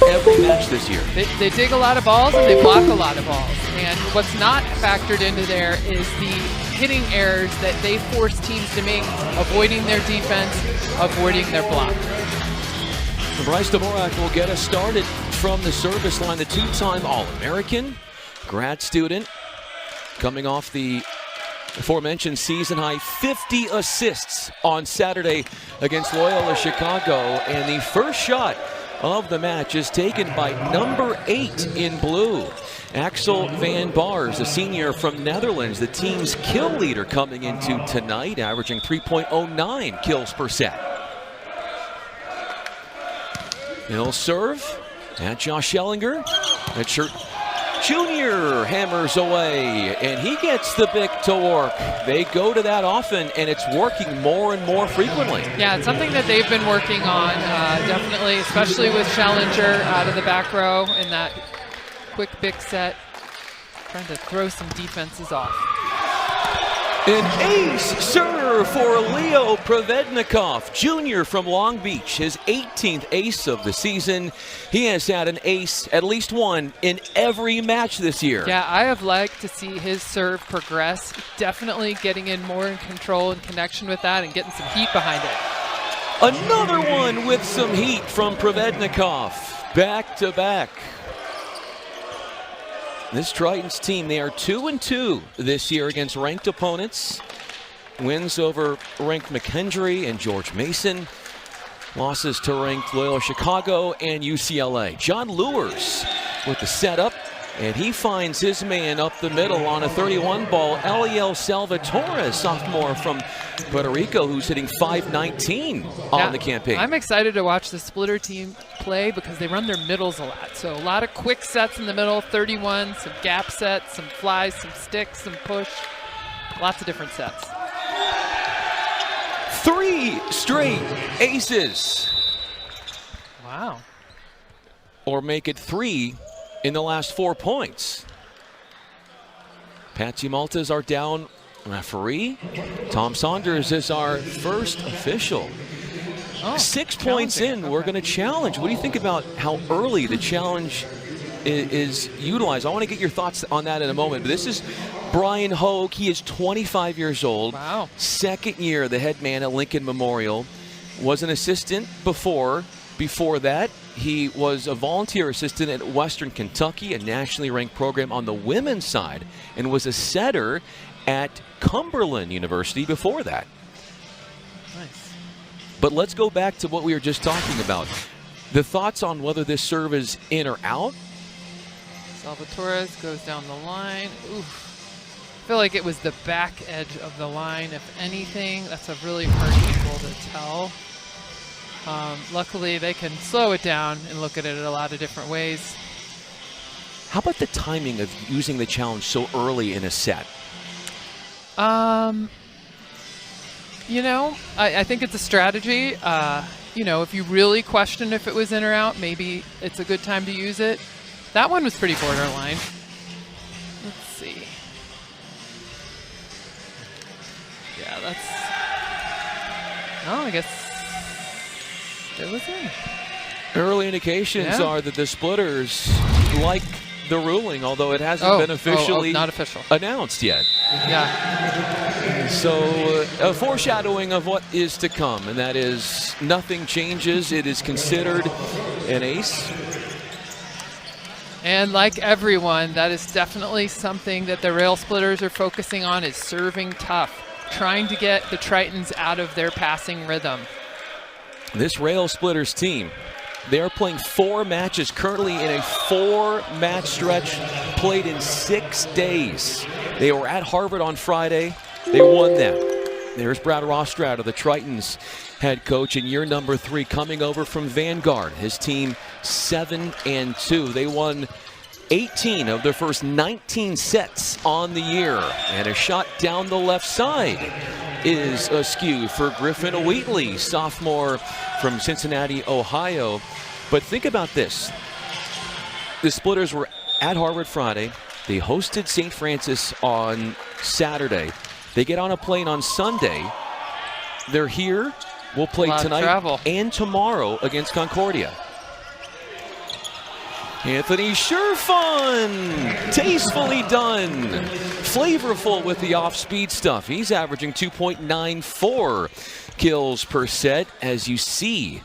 every match this year. They dig a lot of balls and they block a lot of balls. And what's not factored into there is the hitting errors that they force teams to make, avoiding their defense, avoiding their block. Bryce Dvorak will get us started from the service line, the two-time All-American, grad student, coming off the aforementioned season-high 50 assists on Saturday against Loyola Chicago. And the first shot of the match is taken by number 8 in blue, Axel van Bars, a senior from Netherlands, the team's kill leader coming into tonight, averaging 3.09 kills per set. He'll serve at Josh Schellinger. That shirt Junior hammers away, and he gets the bic to work. They go to that often, and it's working more and more frequently. Yeah, it's something that they've been working on, definitely, especially with Schellinger out of the back row in that quick bic set, trying to throw some defenses off. An ace serve for Leo Provednikov, junior from Long Beach, his 18th ace of the season. He has had an ace, at least one, in every match this year. Yeah, I have liked to see his serve progress, definitely getting in more in control and connection with that and getting some heat behind it. Another one with some heat from Provednikov, back to back. This Tritons team, they are 2-2 this year against ranked opponents. Wins over ranked McHenry and George Mason. Losses to ranked Loyola Chicago and UCLA. John Lewers with the setup, and he finds his man up the middle on a 31 ball. Eliel Salvatore, sophomore from Puerto Rico, who's hitting .519 on the campaign. I'm excited to watch the splitter team play because they run their middles a lot. So a lot of quick sets in the middle, 31, some gap sets, some flies, some sticks, some push. Lots of different sets. 3 straight aces. Wow. Or make it 3 in the last 4 points. Patsy Maltas, our down referee. Tom Saunders is our first official. 6 points in, we're going to challenge. What do you think about how early the challenge is utilized? I want to get your thoughts on that in a moment. But this is Brian Hogue. He is 25 years old. Wow. Second year, the head man at Lincoln Memorial. Was an assistant before. Before that, he was a volunteer assistant at Western Kentucky, a nationally ranked program on the women's side, and was a setter at Cumberland University before that. Nice. But let's go back to what we were just talking about. The thoughts on whether this serve is in or out? Salvatore goes down the line. Oof. I feel like it was the back edge of the line, if anything. That's a really hard angle to tell. Luckily, they can slow it down and look at it in a lot of different ways. How about the timing of using the challenge so early in a set? You know, I think it's a strategy. You know, if you really question if it was in or out, maybe it's a good time to use it. That one was pretty borderline. Let's see. Yeah, that's... Oh, I guess it was in. Early indications are that the splitters like the ruling, although it hasn't been officially not official announced yet. Yeah. So a foreshadowing of what is to come, and that is nothing changes. It is considered an ace. And like everyone, that is definitely something that the rail splitters are focusing on, is serving tough, trying to get the Tritons out of their passing rhythm. This rail splitters team, they are playing 4 matches currently in a 4-match stretch played in 6 days. They were at Harvard on Friday. They won that. There's Brad Rostrader, the Tritons head coach in year number 3, coming over from Vanguard. His team 7-2. They won 18 of their first 19 sets on the year. And a shot down the left side is askew for Griffin Wheatley, sophomore from Cincinnati, Ohio. But think about this. The splitters were at Harvard Friday. They hosted St. Francis on Saturday. They get on a plane on Sunday. They're here. We'll play tonight and tomorrow against Concordia. Anthony Sherfun, tastefully done. Flavorful with the off-speed stuff. He's averaging 2.94 kills per set. As you see,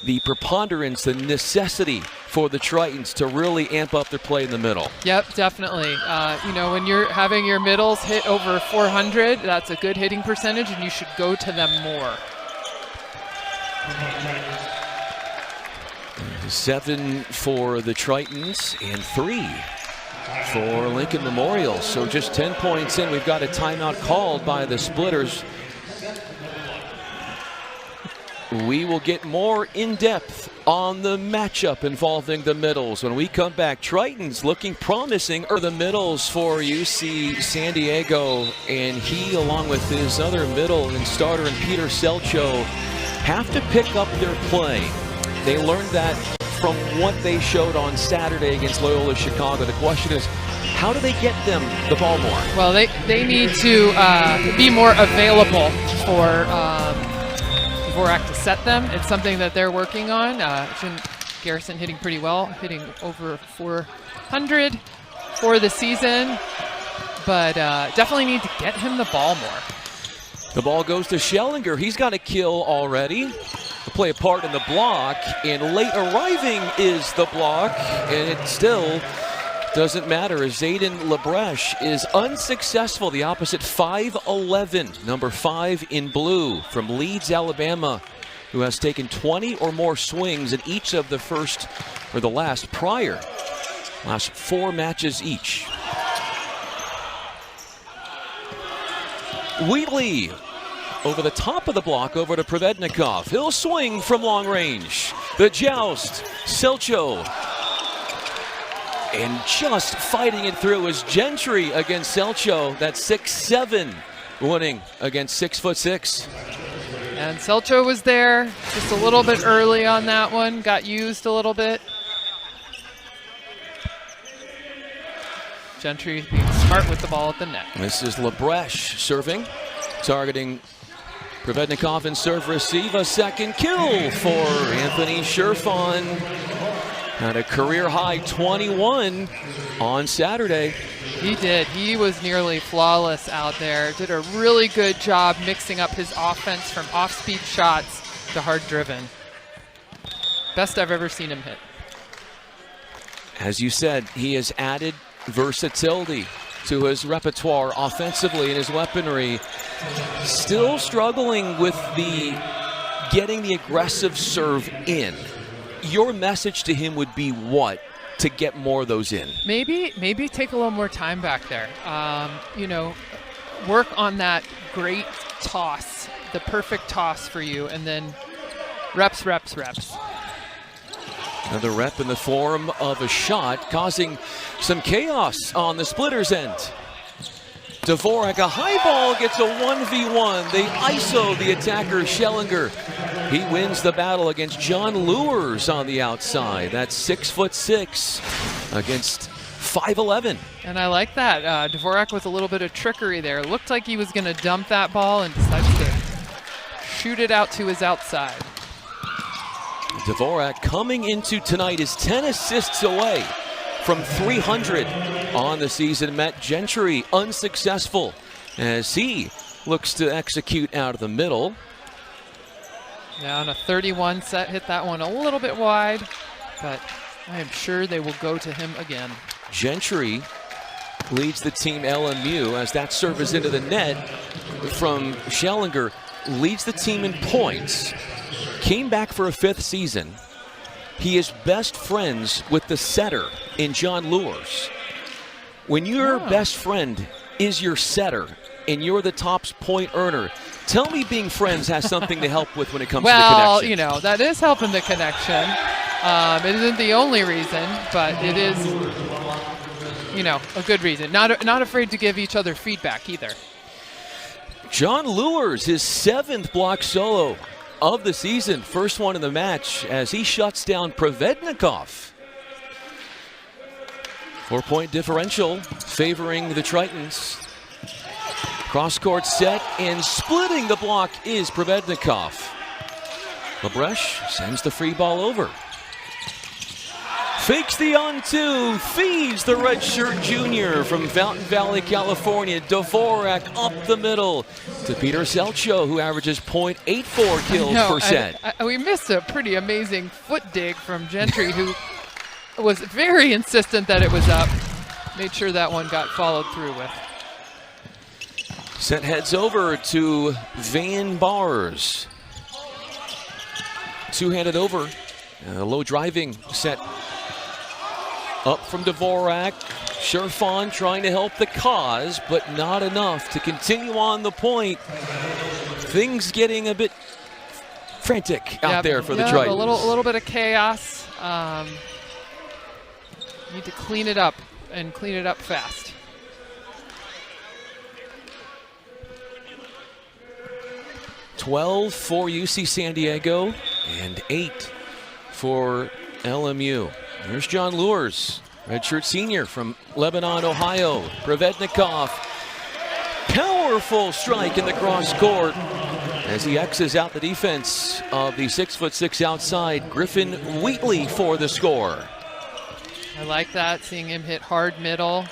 the preponderance, the necessity for the Tritons to really amp up their play in the middle. Yep, definitely. You know, when you're having your middles hit over 400, that's a good hitting percentage, and you should go to them more. 7 for the Tritons and 3 for Lincoln Memorial. So just 10 points in, we've got a timeout called by the Splitters. We will get more in-depth on the matchup involving the middles when we come back. Tritons looking promising are the middles for UC San Diego, and he, along with his other middle and starter and Peter Selcho, have to pick up their play. They learned that from what they showed on Saturday against Loyola Chicago. The question is, how do they get them the ball more? Well, they need to be more available for Dvorak to set them. It's something that they're working on. Garrison hitting pretty well, hitting over 400 for the season, but definitely need to get him the ball more. The ball goes to Schellinger. He's got a kill already. To play a part in the block, and late arriving is the block, and it still doesn't matter as Zayden Lebreche is unsuccessful. The opposite 5'11", number 5 in blue from Leeds, Alabama, who has taken 20 or more swings in each of the last 4 matches each. Wheatley over the top of the block over to Provednikov. He'll swing from long range. The joust, Selcho. And just fighting it through is Gentry against Selcho. That's 6'7", winning against 6'6". And Selcho was there just a little bit early on that one. Got used a little bit. Gentry being smart with the ball at the net. This is Lebreche serving, targeting Provednikov in serve receive. A second kill for Anthony Sherfun. Had a career high 21 on Saturday. He did. He was nearly flawless out there. Did a really good job mixing up his offense from off-speed shots to hard-driven. Best I've ever seen him hit. As you said, he has added versatility to his repertoire offensively and his weaponry. Still struggling with getting the aggressive serve in. Your message to him would be what to get more of those in? Maybe take a little more time back there. You know, work on that great toss, the perfect toss for you, and then reps. Another rep in the form of a shot, causing some chaos on the Splitters' end. Dvorak, a high ball, gets a 1v1. They ISO the attacker, Schellinger. He wins the battle against John Lewers on the outside. That's 6'6" against 5'11". And I like that. Dvorak with a little bit of trickery there. Looked like he was going to dump that ball and decided to shoot it out to his outside. Dvorak coming into tonight is 10 assists away from 300 on the season. Matt Gentry unsuccessful as he looks to execute out of the middle. Yeah, on a 31 set, hit that one a little bit wide, but I am sure they will go to him again. Gentry leads the team LMU as that serve is into the net from Schellinger. Leads the team in points. Came back for a 5th season. He is best friends with the setter in John Lewers. When your best friend is your setter and you're the top point earner, tell me being friends has something to help with when it comes to the connection. Well, you know, that is helping the connection. It isn't the only reason, but it is, you know, a good reason. Not afraid to give each other feedback either. John Lewers, his 7th block solo of the season, first one in the match as he shuts down Provednikov. 4-point differential favoring the Tritons. Cross-court set and splitting the block is Provednikov. Lebreche sends the free ball over. Fakes the on-two, feeds the redshirt junior from Fountain Valley, California. Dvorak up the middle to Peter Selcho, who averages .84 kills per set. We missed a pretty amazing foot dig from Gentry, who was very insistent that it was up. Made sure that one got followed through with. Set heads over to Van Bars. Two-handed over. Low driving set. Up from Dvorak. Sherfon trying to help the cause, but not enough to continue on the point. Things getting a bit frantic out there for the Tritons. A little bit of chaos. Need to clean it up and clean it up fast. $12 for UC San Diego and 8 for LMU. Here's John Luers, redshirt senior from Lebanon, Ohio. Provednikov, powerful strike in the cross court as he X's out the defense of the 6'6" outside Griffin Wheatley for the score. I like that, seeing him hit hard middle,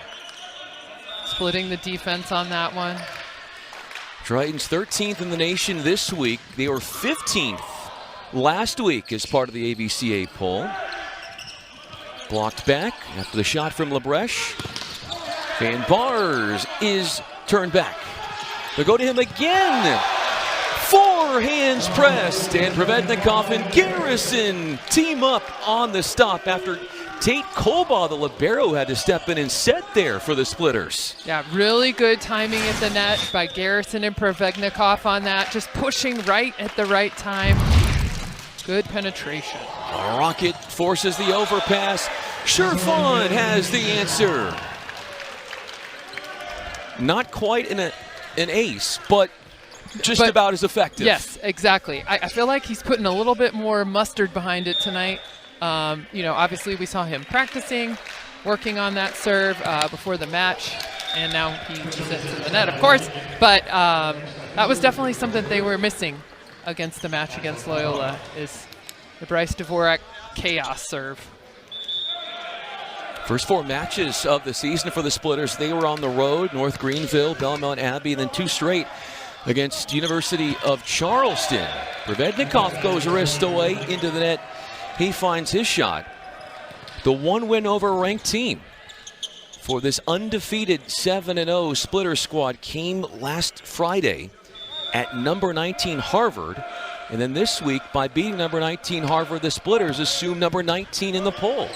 splitting the defense on that one. Tritons 13th in the nation this week. They were 15th last week as part of the AVCA poll. Blocked back after the shot from Lebrecht. Van Bars is turned back. They'll go to him again. 4 hands pressed, and Provednikov and Garrison team up on the stop after Tate Kolbaugh, the libero, had to step in and set there for the Splitters. Yeah, really good timing at the net by Garrison and Provednikov on that, just pushing right at the right time. Good penetration. Rocket forces the overpass. Sherfon has the answer. Not quite an ace, but about as effective. Yes, exactly. I feel like he's putting a little bit more mustard behind it tonight. Obviously we saw him practicing, working on that serve before the match, and now he sets in the net, of course. But that was definitely something they were missing against the match against Loyola, is the Bryce Dvorak chaos serve. First 4 matches of the season for the Splitters, they were on the road, North Greenville, Belmont Abbey, and then 2 straight against University of Charleston. Provednikov goes wrist away into the net. He finds his shot. The 1 win over a ranked team for this undefeated 7-0 Splitter squad came last Friday at number 19 Harvard. And then this week, by beating number 19 Harvard, the Splitters assume number 19 in the poll.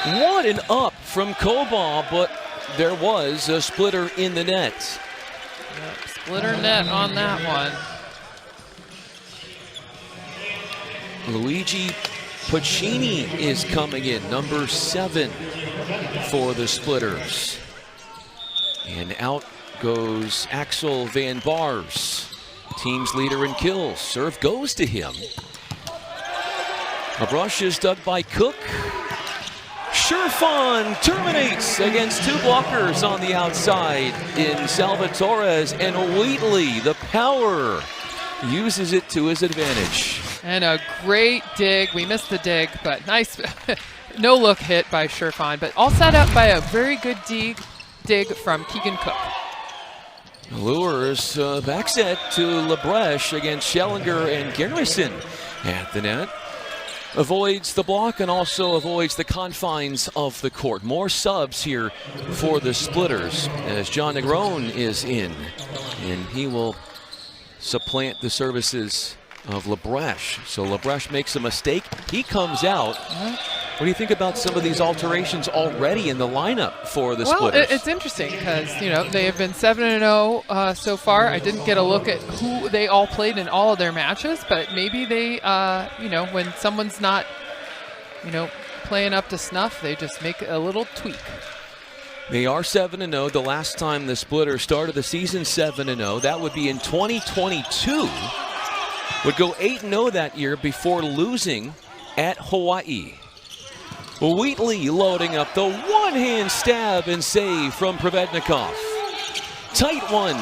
What an up from Kolbaugh, but there was a splitter in the net. Yep, splitter net on that one. Luigi Puccini is coming in, number 7 for the Splitters. And out goes Axel Van Bars, team's leader in kills. Serve goes to him. A brush is dug by Cook. Sherfon terminates against 2 blockers on the outside in Salvatores, and Wheatley, the power, uses it to his advantage. And a great dig. We missed the dig, but nice no-look hit by Sherfon, but all set up by a very good dig from Keegan Cook. Lures back set to Lebrecht against Schellinger and Garrison at the net. Avoids the block and also avoids the confines of the court. More subs here for the Splitters as John Negron is in, and he will supplant the services of Lebrecht. So Lebrecht makes a mistake. He comes out. What do you think about some of these alterations already in the lineup for the Splitters? It's interesting because, they have been 7-0 so far. I didn't get a look at who they all played in all of their matches, but maybe they, when someone's not, playing up to snuff, they just make a little tweak. They are 7-0. The last time the Splitters started the season 7-0, that would be in 2022. Would go 8-0 that year before losing at Hawaii. Wheatley loading up the one-hand stab and save from Provednikov. Tight one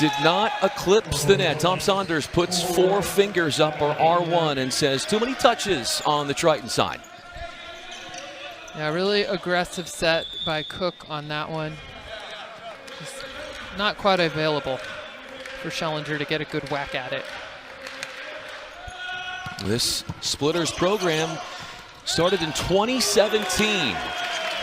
did not eclipse the net. Tom Saunders puts 4 fingers up, or R1, and says too many touches on the Triton side. Yeah, really aggressive set by Cook on that one. Just not quite available for Schellinger to get a good whack at it. This Splitters program started in 2017.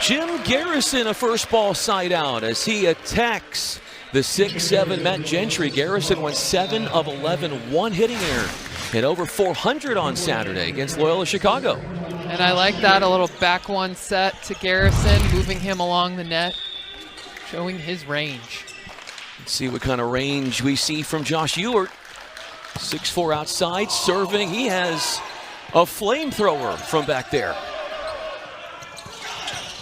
Jim Garrison, a first ball side out as he attacks the 6'7" Matt Gentry. Garrison went 7 of 11, 1 hitting error, hit over 400 on Saturday against Loyola Chicago. And I like that, a little back one set to Garrison, moving him along the net, showing his range. Let's see what kind of range we see from Josh Ewart. 6'4" outside, serving. He has a flamethrower from back there.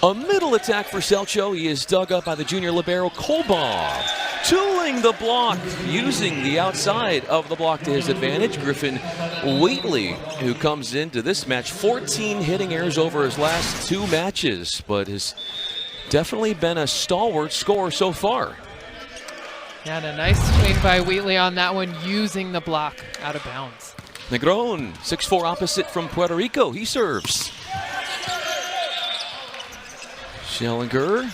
A middle attack for Selcho. He is dug up by the junior libero Kolbaugh. Tooling the block, using the outside of the block to his advantage. Griffin Wheatley, who comes into this match, 14 hitting errors over his last 2 matches, but has definitely been a stalwart scorer so far. Yeah, and a nice swing by Wheatley on that one, using the block out of bounds. Negron, 6'4" opposite from Puerto Rico. He serves. Schellinger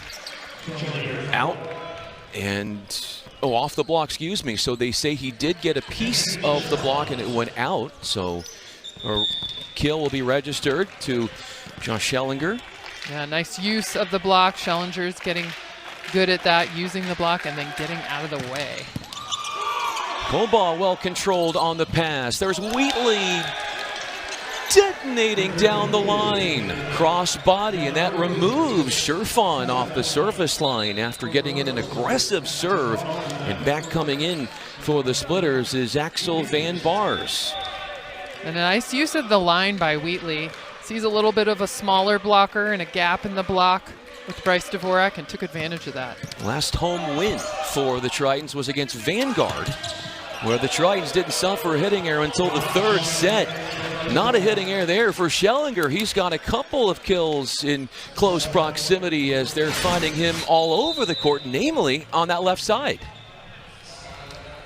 out and off the block, excuse me. So they say he did get a piece of the block and it went out. So a kill will be registered to Josh Schellinger. Yeah, nice use of the block. Schellinger's getting good at that, using the block and then getting out of the way. Kolbaugh well controlled on the pass. There's Wheatley detonating down the line. Cross body, and that removes Sherfon off the surface line after getting in an aggressive serve. And back coming in for the Splitters is Axel Van Bars. And a nice use of the line by Wheatley. Sees a little bit of a smaller blocker and a gap in the block with Bryce Dvorak and took advantage of that. Last home win for the Tritons was against Vanguard, where the Tritons didn't suffer a hitting error until the 3rd set. Not a hitting error there for Schellinger. He's got a couple of kills in close proximity as they're finding him all over the court, namely on that left side.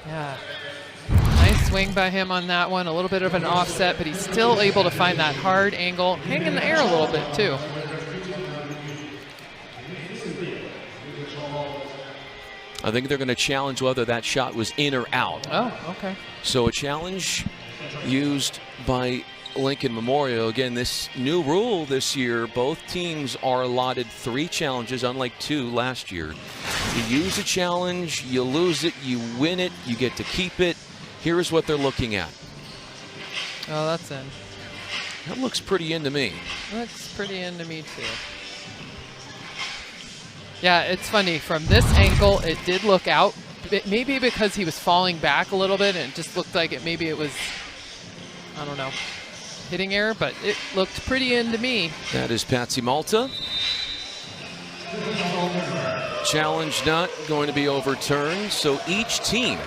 Yeah, nice swing by him on that one. A little bit of an offset, but he's still able to find that hard angle. Hang in the air a little bit too. I think they're going to challenge whether that shot was in or out. Oh, okay. So a challenge used by Lincoln Memorial. Again, this new rule this year, both teams are allotted 3 challenges, unlike 2 last year. You use a challenge, you lose it, you win it, you get to keep it. Here's what they're looking at. Oh, that's in. That looks pretty in to me. Looks pretty into me too. Yeah, it's funny. From this angle, it did look out. Maybe because he was falling back a little bit and it just looked like maybe it was, I don't know, hitting error, but it looked pretty in to me. That is Patsy Malta. Challenge not going to be overturned, so each team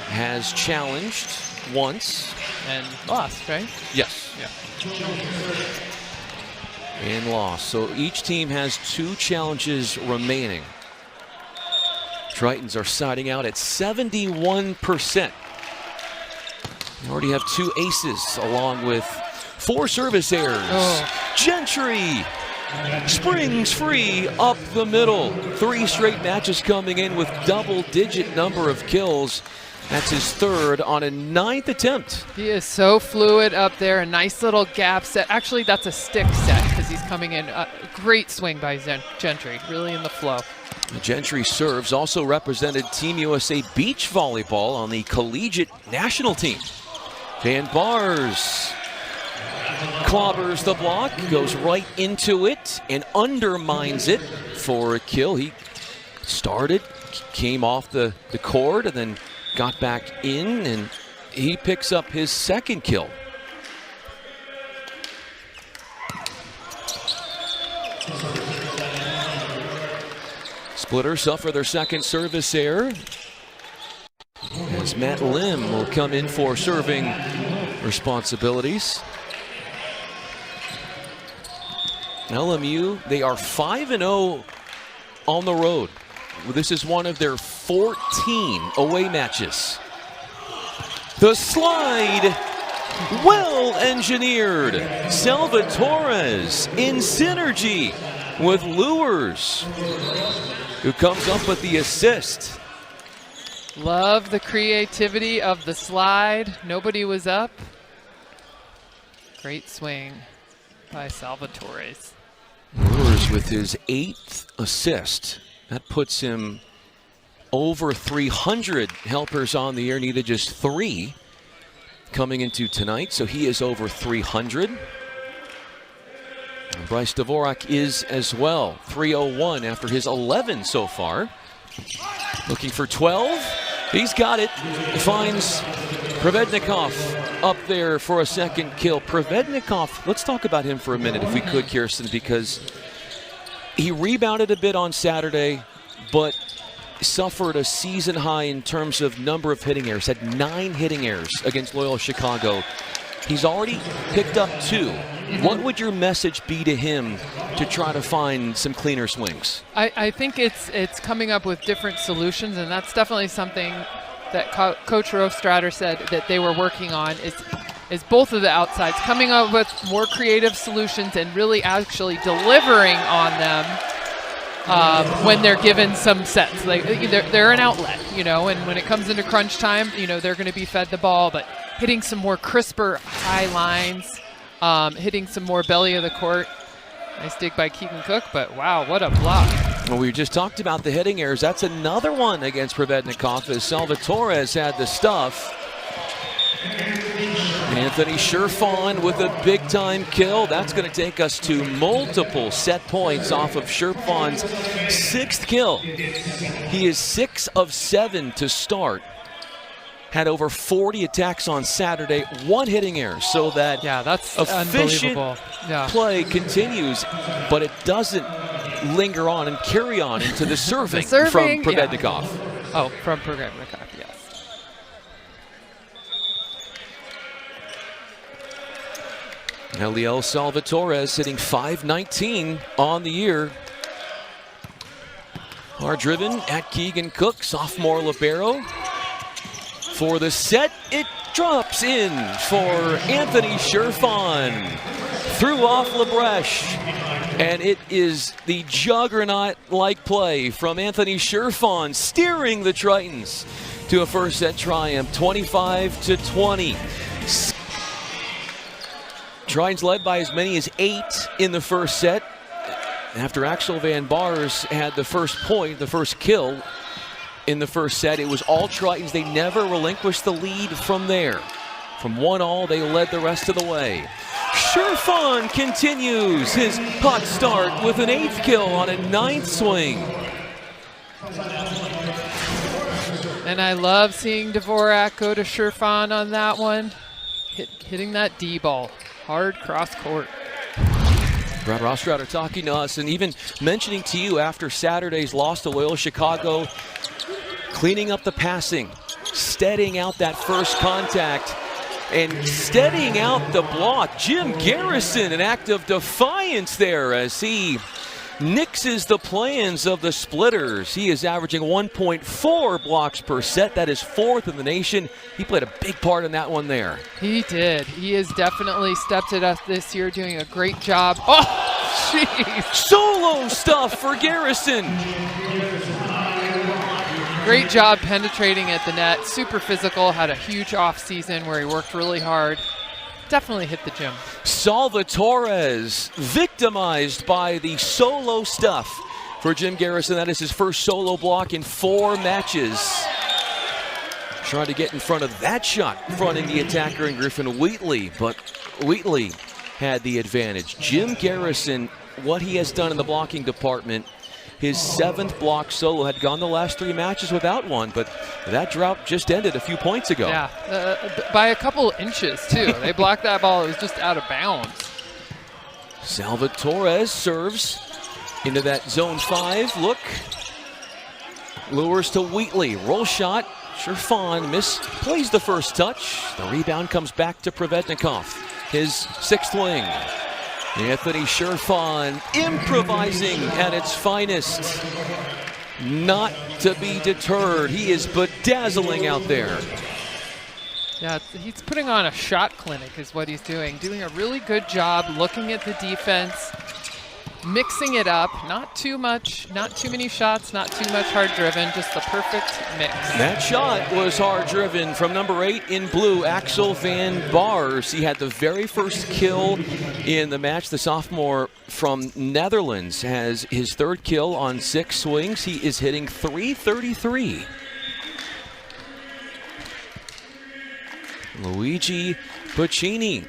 has challenged once. And lost, right? Yes. Yeah. And lost. So each team has 2 challenges remaining. Tritons are siding out at 71%. They already have 2 aces along with 4 service errors. Oh. Gentry springs free up the middle. 3 straight matches coming in with double-digit number of kills. That's his 3rd on a 9th attempt. He is so fluid up there. A nice little gap set. Actually, that's a stick set because he's coming in. A great swing by Gentry, really in the flow. Gentry serves, also represented Team USA Beach Volleyball on the collegiate national team. Van Bars clobbers the block, goes right into it and undermines it for a kill. He started, came off the cord and then got back in, and he picks up his 2nd kill. Splitters suffer their 2nd service error, as Matt Lim will come in for serving responsibilities. LMU, they are 5-0 on the road This is one of their 14 away matches. The slide, well engineered. Salvatores in synergy with Lures, who comes up with the assist. Love the creativity of the slide. Nobody was up. Great swing by Salvatores. Lures with his 8th assist. That puts him over 300 helpers on the air. Needed just 3 coming into tonight, so he is over 300. And Bryce Dvorak is as well. 301 after his 11 so far. Looking for 12. He's got it. Finds Provednikov up there for a second kill. Provednikov, let's talk about him for a minute if we could, Kirsten, because he rebounded a bit on Saturday, but suffered a season high in terms of number of hitting errors. Had 9 hitting errors against Loyola Chicago. He's already picked up 2. What would your message be to him to try to find some cleaner swings? I think it's coming up with different solutions, and that's definitely something that Coach Rostrader said that they were working on is both of the outsides, coming up with more creative solutions and really actually delivering on them when they're given some sets. Like they're an outlet, and when it comes into crunch time, they're going to be fed the ball, but hitting some more crisper high lines, hitting some more belly of the court. Nice dig by Keegan Cook, but wow, what a block. Well, we just talked about the hitting errors. That's another one against Provednikov as Salvatores had the stuff. Anthony Sherfon with a big-time kill. That's going to take us to multiple set points off of Sherfon's 6th kill. He is 6 of 7 to start. Had over 40 attacks on Saturday, 1 hitting error, so that that's efficient play continues, but it doesn't linger on and carry on into the serving, from Provednikov. Oh, from Provednikov, yes. Eliel Salvatores hitting .519 on the year. Hard driven at Keegan Cook, sophomore libero. For the set, it drops in for Anthony Sherfon. Threw off Lebrecht, and it is the juggernaut-like play from Anthony Sherfon, steering the Tritons to a first set triumph, 25-20. Tritons led by as many as 8 in the first set. After Axel Van Bars had the first point, the first kill in the first set, it was all Tritons. They never relinquished the lead from there. From 1-1, they led the rest of the way. Sherfon continues his hot start with an 8th kill on a 9th swing. And I love seeing Dvorak go to Sherfon on that one. Hitting that D-ball. Hard cross court. Brad Rostrader talking to us and even mentioning to you after Saturday's loss to Loyola Chicago, cleaning up the passing, steadying out that first contact, and steadying out the block. Jim Garrison, an act of defiance there as he nixes the plans of the Splitters. He is averaging 1.4 blocks per set. That is 4th in the nation. He played a big part in that one there. He did. He has definitely stepped it up this year, doing a great job. Oh, jeez. Solo stuff for Garrison. Great job penetrating at the net. Super physical. Had a huge off season where he worked really hard. Definitely hit the gym. Salvatores victimized by the solo stuff for Jim Garrison. That is his first solo block in 4 matches. Trying to get in front of that shot, fronting the attacker in Griffin Wheatley, but Wheatley had the advantage. Jim Garrison, what he has done in the blocking department, his 7th block solo, had gone the last 3 matches without one, but that drought just ended a few points ago. Yeah, by a couple inches, too. They blocked that ball. It was just out of bounds. Salvatores serves into that zone 5 look. Lures to Wheatley. Roll shot. Sherfon misplays the first touch. The rebound comes back to Provednikov. His 6th wing. Anthony Sherfon improvising at its finest. not to be deterred. He is bedazzling out there. Yeah, he's putting on a shot clinic is what he's doing. Doing a really good job looking at the defense, mixing it up. Not too much, not too many shots, not too much hard driven, just the perfect mix. That shot was hard driven from number 8 in blue, Axel van Bars. He had the very first kill in the match. The sophomore from Netherlands has his 3rd kill on 6 swings. He is hitting .333. Luigi Puccini,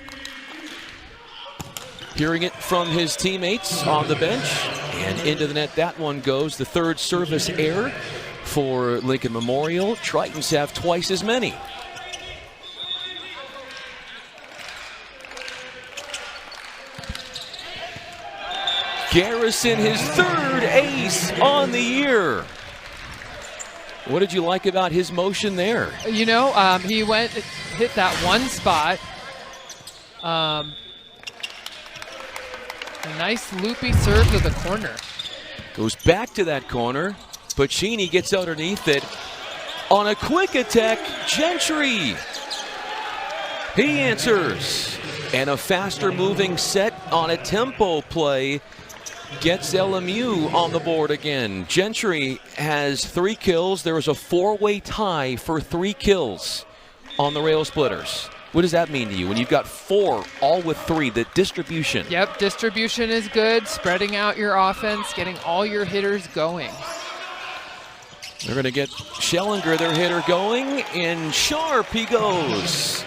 hearing it from his teammates on the bench, and into the net that one goes. The 3rd service error for Lincoln Memorial. Tritons have twice as many. Garrison, his 3rd ace on the year. What did you like about his motion there? You know, he hit that one spot. A nice loopy serve to the corner. Goes back to that corner. Puccini gets underneath it. On a quick attack, Gentry. He answers. And a faster moving set on a tempo play gets LMU on the board again. Gentry has 3 kills. There was a 4-way tie for 3 kills on the Rail Splitters. What does that mean to you when you've got 4 all with 3, the distribution? Yep, distribution is good. Spreading out your offense, getting all your hitters going. They're going to get Schellinger, their hitter, going, and sharp he goes.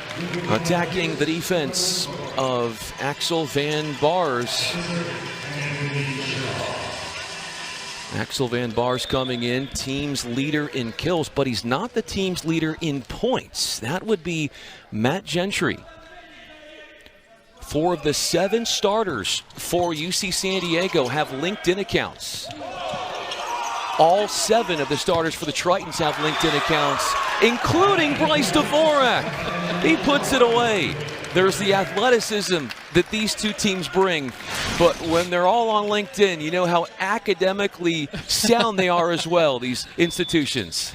Attacking the defense of Axel van Bars. Axel van Bars coming in, team's leader in kills, but he's not the team's leader in points. That would be Matt Gentry. 4 of the 7 starters for UC San Diego have LinkedIn accounts. All 7 of the starters for the Tritons have LinkedIn accounts, including Bryce Dvorak. He puts it away. There's the athleticism that these 2 teams bring, but when they're all on LinkedIn, you know how academically sound they are as well, these institutions.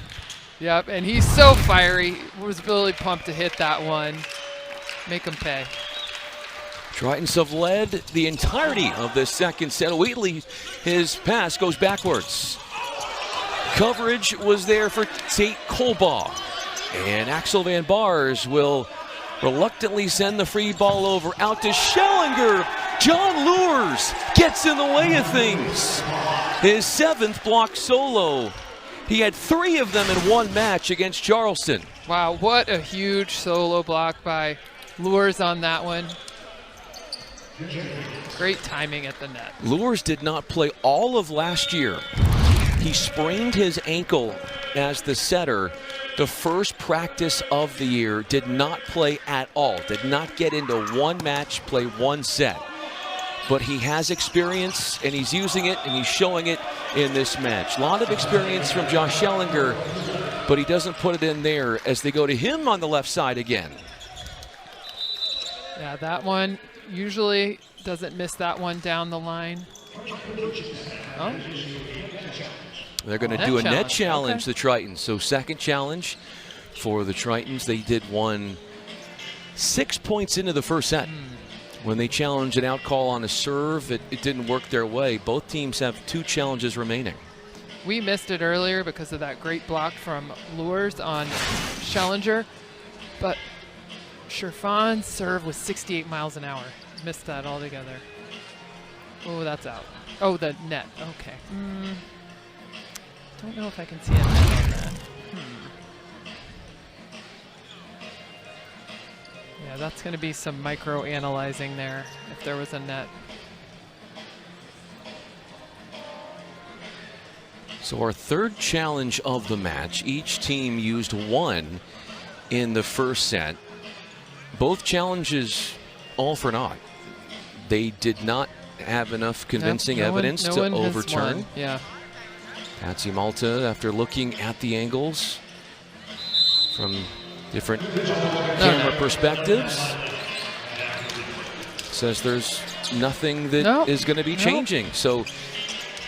Yep, and he's so fiery. Was really pumped to hit that one. Make him pay. Tritons have led the entirety of the second set. Wheatley, his pass goes backwards. Coverage was there for Tate Colbaugh, and Axel van Bars will reluctantly send the free ball over out to Schellinger. John Lures gets in the way of things. His 7th block solo. He had 3 of them in one match against Charleston. Wow, what a huge solo block by Lures on that one. Great timing at the net. Lures did not play all of last year. He sprained his ankle as the setter. The first practice of the year, did not play at all, did not get into one match, play one set. But he has experience, and he's using it, and he's showing it in this match. A lot of experience from Josh Schellinger, but he doesn't put it in there as they go to him on the left side again. Yeah, that one usually doesn't miss that one down the line. Oh. They're going to do a net challenge, the Tritons. So 2nd challenge for the Tritons. They did one 6 points into the first set. When they challenged an out call on a serve, it didn't work their way. Both teams have 2 challenges remaining. We missed it earlier because of that great block from Lures on Schellinger, but Sherfan's serve was 68 miles an hour. Missed that altogether. Oh, that's out. Oh, the net. Okay. Don't know if I can see a net on that. Yeah, that's going to be some micro-analyzing there if there was a net. So our 3rd challenge of the match. Each team used 1 in the first set. Both challenges all for naught. They did not have enough convincing evidence to overturn. Yeah. Patsy Malta, after looking at the angles from different camera perspectives, says there's nothing that is going to be changing. So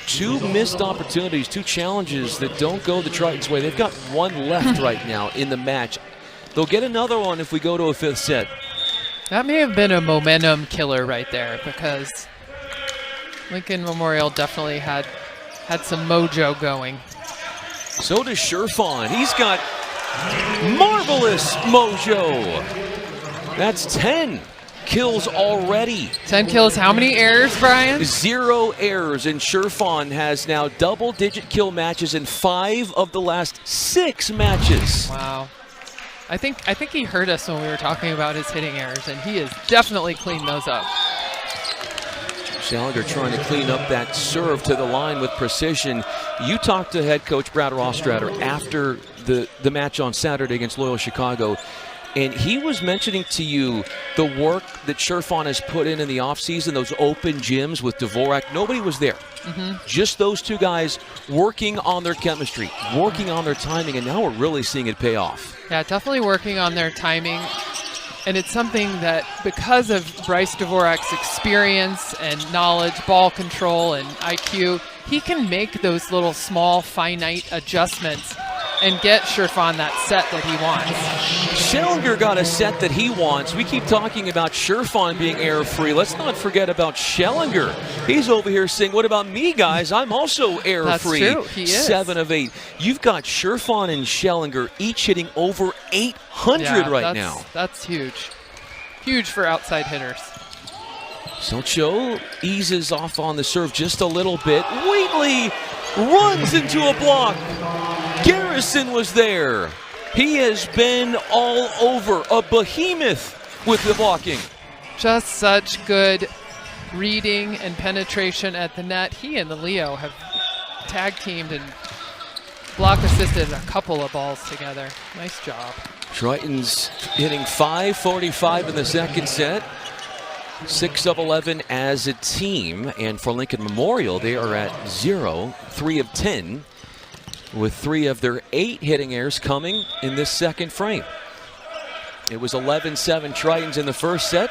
2 missed opportunities, 2 challenges that don't go the Tritons' way. They've got 1 left right now in the match. They'll get another one if we go to a 5th set. That may have been a momentum killer right there, because Lincoln Memorial definitely had some mojo going. So does Sherfon. He's got marvelous mojo. That's 10 kills already. 10 kills. How many errors, Brian? 0 errors, and Sherfon has now double-digit kill matches in 5 of the last 6 matches. Wow. I think he heard us when we were talking about his hitting errors, and he has definitely cleaned those up. Schellinger trying to clean up that serve to the line with precision. You talked to head coach Brad Rostrader after the match on Saturday against Loyola Chicago, and he was mentioning to you the work that Sherfon has put in the offseason, those open gyms with Dvorak. Nobody was there. Just those 2 guys working on their chemistry, working on their timing, and now we're really seeing it pay off. Yeah, definitely working on their timing. And it's something that, because of Bryce Dvorak's experience and knowledge, ball control, and IQ, he can make those little small, finite adjustments and get Sherfon that set that he wants. Schellinger got a set that he wants. We keep talking about Sherfon being error-free. Let's not forget about Schellinger. He's over here saying, what about me, guys? I'm also error-free. That's true. He is. 7 of 8. You've got Sherfon and Schellinger each hitting over 800 right now. That's huge. Huge for outside hitters. Socho eases off on the serve just a little bit. Wheatley runs into a block. Garrison was there. He has been all over, a behemoth with the blocking. Just such good reading and penetration at the net. He and the Leo have tag teamed and block assisted a couple of balls together. Nice job. Tritons hitting .545 in the second set. 6 of 11 as a team. And for Lincoln Memorial, they are at 0, 3 of 10. With 3 of their 8 hitting errors coming in this second frame. It was 11-7 Tritons in the first set.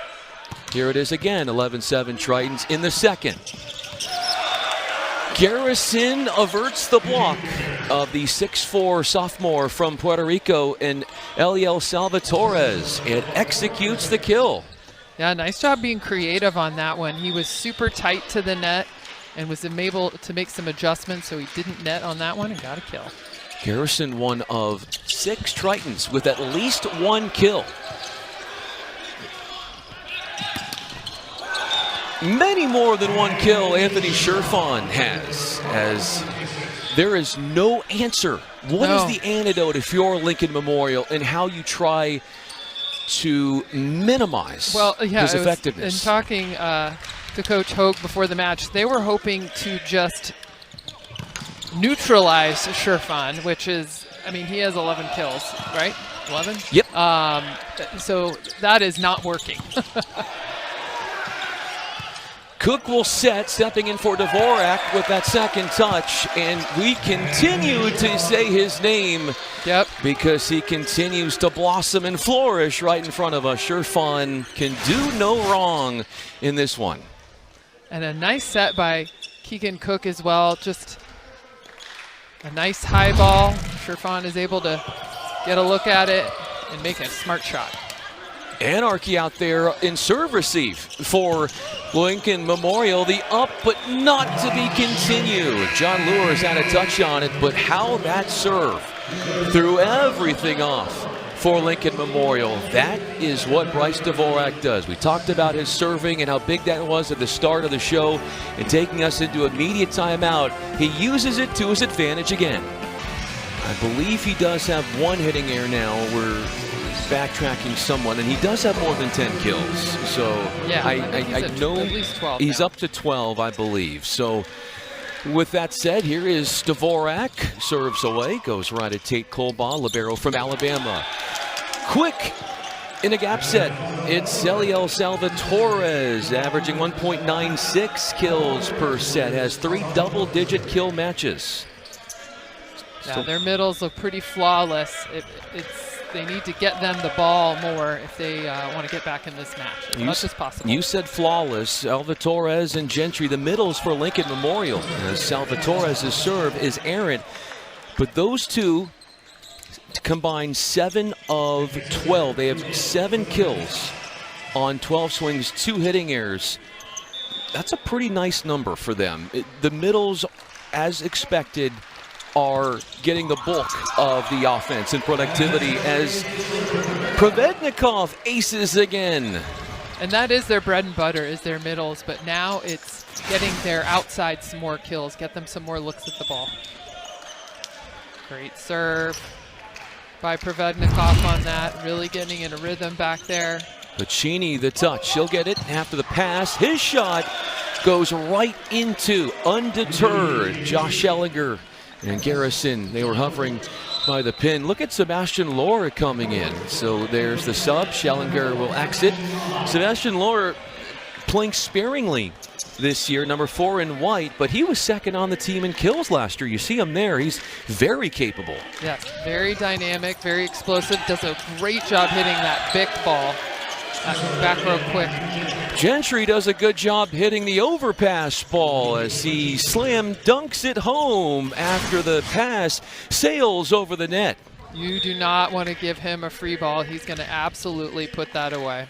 Here it is again, 11-7 Tritons in the second. Garrison averts the block of the 6'4" sophomore from Puerto Rico, and Eliel Salvatores, and executes the kill. Yeah, nice job being creative on that one. He was super tight to the net and was able to make some adjustments, so he didn't net on that one and got a kill. Garrison, one of 6 Tritons with at least 1 kill. Many more than 1 kill Anthony Sherfon has, as there is no answer. What is the antidote if you're Lincoln Memorial, and how you try to minimize his effectiveness? In talking to Coach Hogue before the match, they were hoping to just neutralize Sherfon, which is, I mean, he has 11 kills, right? 11? Yep. So that is not working. Cook will set, stepping in for Dvorak with that second touch, and we continue to say his name. Yep. Because he continues to blossom and flourish right in front of us. Sherfon can do no wrong in this one. And a nice set by Keegan Cook as well. Just a nice high ball. Sherfon is able to get a look at it and make a smart shot. Anarchy out there in serve receive for Lincoln Memorial. The up but not to be continued. John Lewis had a touch on it, but how that serve threw everything off for Lincoln Memorial. That is what Bryce Dvorak does. We talked about his serving and how big that was at the start of the show, and taking us into immediate timeout. He uses it to his advantage again. I believe he does have 1 hitting error now. We're backtracking someone, and he does have more than 10 kills. So yeah, I know at least 12 he's now. up to 12, I believe. So with that said, here is Dvorak. Serves away, goes right at Tate Colbaugh, libero from Alabama. Quick in a gap set, it's Eliel Salvatores, averaging 1.96 kills per set, has 3 double-digit kill matches. Yeah, their middles look pretty flawless. They need to get them the ball more if they want to get back in this match as much as possible. You said flawless. Salvatore and Gentry, the middles for Lincoln Memorial. As Salvatore's serve is errant. But those two combined 7 of 12. They have 7 kills on 12 swings, 2 hitting errors. That's a pretty nice number for them. The middles, as expected, are getting the bulk of the offense and productivity as Provednikov aces again. And that is their bread and butter, is their middles, but now it's getting their outside some more kills, get them some more looks at the ball. Great serve by Provednikov on that, really getting in a rhythm back there. Pacini, the touch, she'll get it after the pass. His shot goes right into, undeterred, Josh Schellinger and Garrison. They were hovering by the pin. Look at Sebastian Laura coming in. So there's the sub. Schellinger will exit. Sebastian Laura playing sparingly this year, number 4 in white, but he was second on the team in kills last year. You see him there. He's very capable. Yes, very dynamic, very explosive. Does a great job hitting that big ball. Back row quick. Gentry does a good job hitting the overpass ball as he slam dunks it home after the pass sails over the net. You do not want to give him a free ball. He's going to absolutely put that away.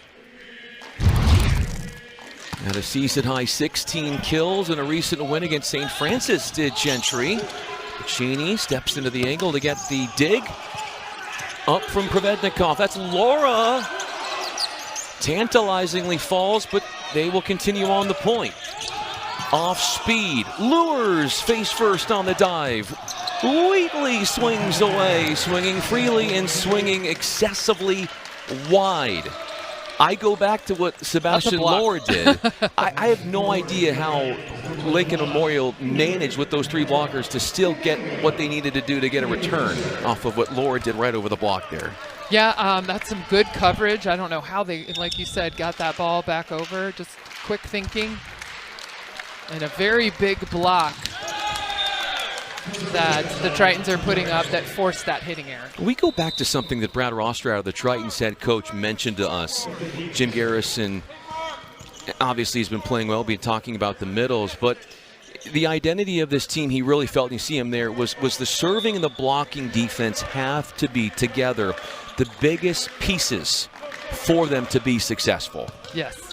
At a season-high 16 kills in a recent win against St. Francis did Gentry. Cheney steps into the angle to get the dig. Up from Provednikov. That's Laura. Tantalizingly falls, but they will continue on the point. Off speed, lures face first on the dive. Wheatley swings away, swinging freely and swinging excessively wide. I go back to what Sebastian Lohr did. I have no idea how Lincoln Memorial managed with those 3 blockers to still get what they needed to do to get a return off of what Lohr did right over the block there. Yeah, that's some good coverage. I don't know how they, like you said, got that ball back over. Just quick thinking. And a very big block that the Tritons are putting up that forced that hitting error. We go back to something that Brad Rostrader, the Tritons head coach, mentioned to us. Jim Garrison obviously has been playing well, been talking about the middles, but the identity of this team, he really felt, and you see him there, was the serving and the blocking defense have to be together the biggest pieces for them to be successful. Yes.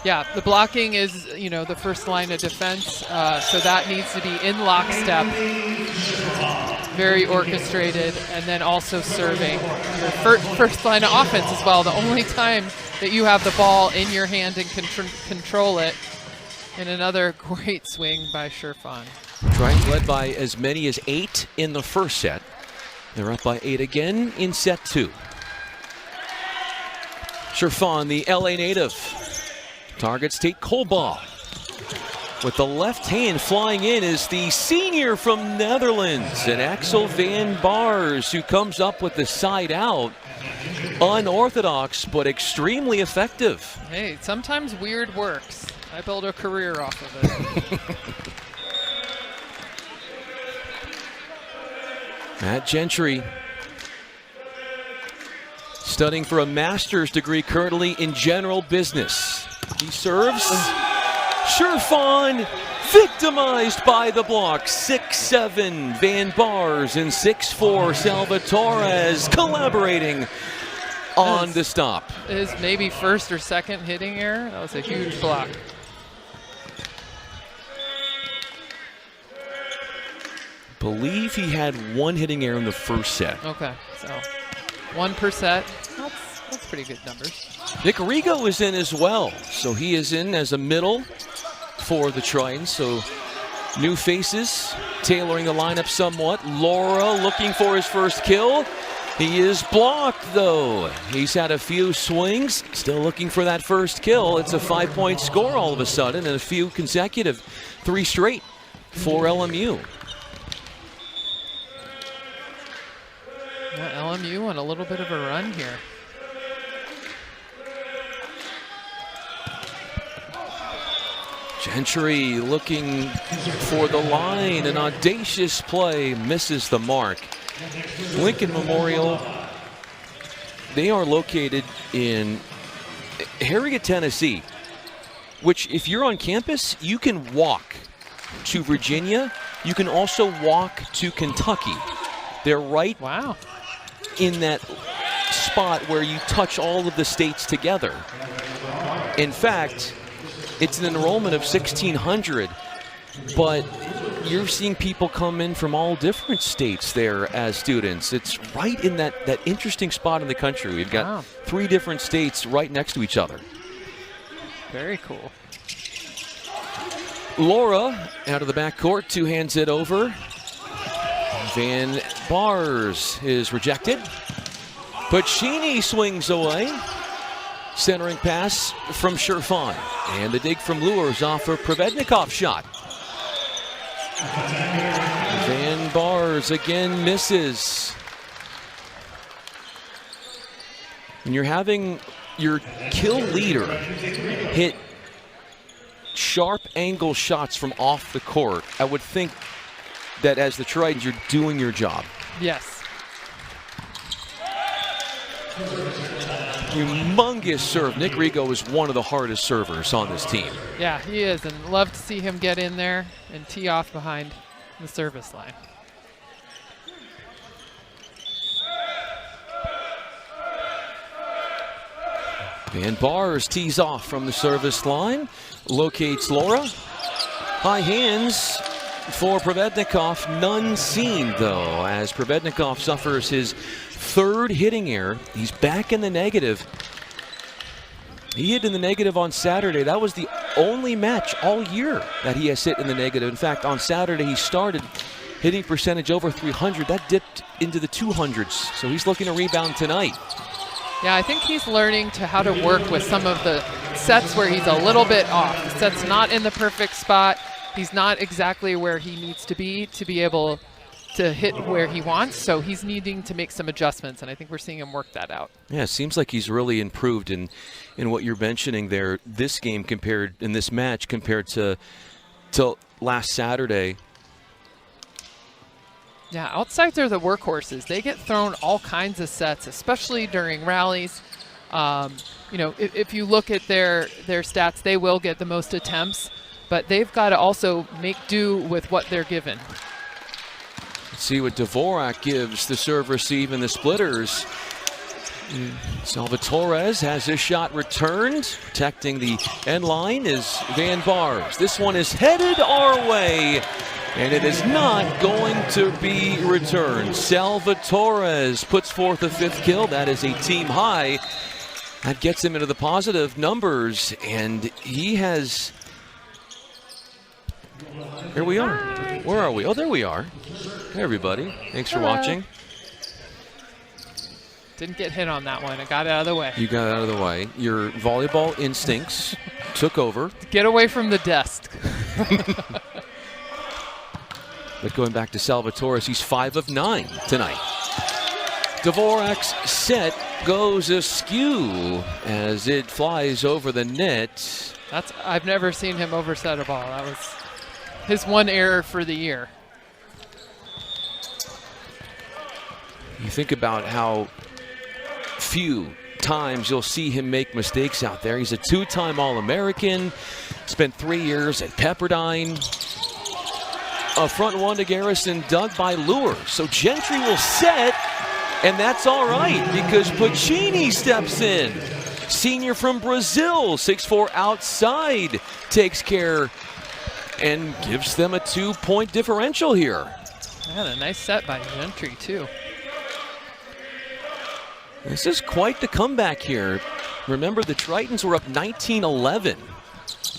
Yeah, the blocking is, the first line of defense, so that needs to be in lockstep, very orchestrated, and then also serving. Your first line of offense as well, the only time that you have the ball in your hand and can control it. And another great swing by Sherfan. Tritons led by as many as 8 in the first set. They're up by 8 again in set 2. Sherfan, the LA native, targets Tate Kolbaugh. With the left hand flying in is the senior from Netherlands, and Axel van Bars, who comes up with the side out. Unorthodox, but extremely effective. Hey, sometimes weird works. I built a career off of it. Matt Gentry, studying for a master's degree currently in general business. He serves. Sherfan victimized by the block. 6-7 Van Bars and 6-4 Salvatore collaborating on the stop. His maybe first or second hitting error. That was a huge block. Believe he had 1 hitting error in the first set. Okay, so 1 per set. That's pretty good numbers. Nick Rigo is in as well, so he is in as a middle for the Tritons. So new faces, tailoring the lineup somewhat. Laura looking for his first kill. He is blocked, though. He's had a few swings, still looking for that first kill. It's a 5-point score all of a sudden, and a few consecutive, 3 straight for LMU. LMU on a little bit of a run here. Gentry looking for the line, an audacious play, misses the mark. Lincoln Memorial They are located in Harriet, Tennessee, which if you're on campus, you can walk to Virginia. You can also walk to Kentucky. They're right in that spot where you touch all of the states together. In fact, it's an enrollment of 1,600, but you're seeing people come in from all different states there as students. It's right in that interesting spot in the country. We've got 3 different states right next to each other. Very cool. Laura out of the backcourt, 2 hands it over. Van Bars is rejected. Pacini swings away. Centering pass from Sherfan. And the dig from Lures off a Provednikov shot. Van Bars again misses. And you're having your kill leader hit sharp angle shots from off the court. I would think that as the Tritons, you're doing your job. Yes. Humongous serve. Nick Rigo is one of the hardest servers on this team. Yeah, he is, and love to see him get in there and tee off behind the service line. Van Bars tees off from the service line, locates Laura. High hands for Provednikov, none seen though, as Provednikov suffers his 3rd hitting error. He's back in the negative. He hit in the negative on Saturday. That was the only match all year that he has hit in the negative. In fact, on Saturday he started hitting percentage over 300. That dipped into the 200s, so he's looking to rebound tonight. Yeah, I think he's learning how to work with some of the sets where he's a little bit off. The set's not in the perfect spot. He's not exactly where he needs to be able to hit where he wants, so he's needing to make some adjustments, and I think we're seeing him work that out. Yeah, it seems like he's really improved in what you're mentioning there, this game in this match compared to last Saturday. Yeah, outsides are the workhorses. They get thrown all kinds of sets, especially during rallies. You know, if you look at their stats, they will get the most attempts, but they've got to also make do with what they're given. Let's see what Dvorak gives the serve receive in the splitters. Salvatore has his shot returned. Protecting the end line is Van Bars. This one is headed our way, and it is not going to be returned. Salvatore puts forth a 5th kill. That is a team high. That gets him into the positive numbers, and he has... Here we are. Where are we? Oh, there we are. Hey, everybody. Thanks for watching. Didn't get hit on that one. I got it out of the way. You got it out of the way. Your volleyball instincts took over. Get away from the desk. But going back to Salvatore, he's 5 of 9 tonight. Dvorak's set goes askew as it flies over the net. I've never seen him overset a ball. That was his one error for the year. You think about how few times you'll see him make mistakes out there. He's a 2-time All-American, spent 3 years at Pepperdine. A front one to Garrison, dug by Lure. So Gentry will set, and that's all right because Pacini steps in. Senior from Brazil, 6'4" outside, takes care and gives them a 2-point differential here. Yeah, a nice set by Gentry, too. This is quite the comeback here. Remember, the Tritons were up 19-11,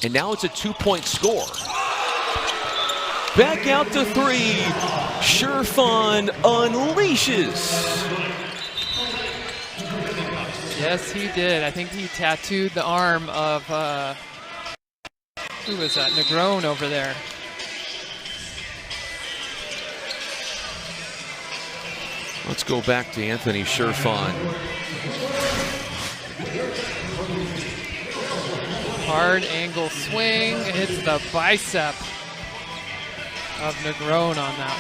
and now it's a 2-point score. Back out to 3. Sherfan unleashes. Yes, he did. I think he tattooed the arm of, who was that? Negron over there. Let's go back to Anthony Sherfan. Hard angle swing, hits the bicep of Negron on that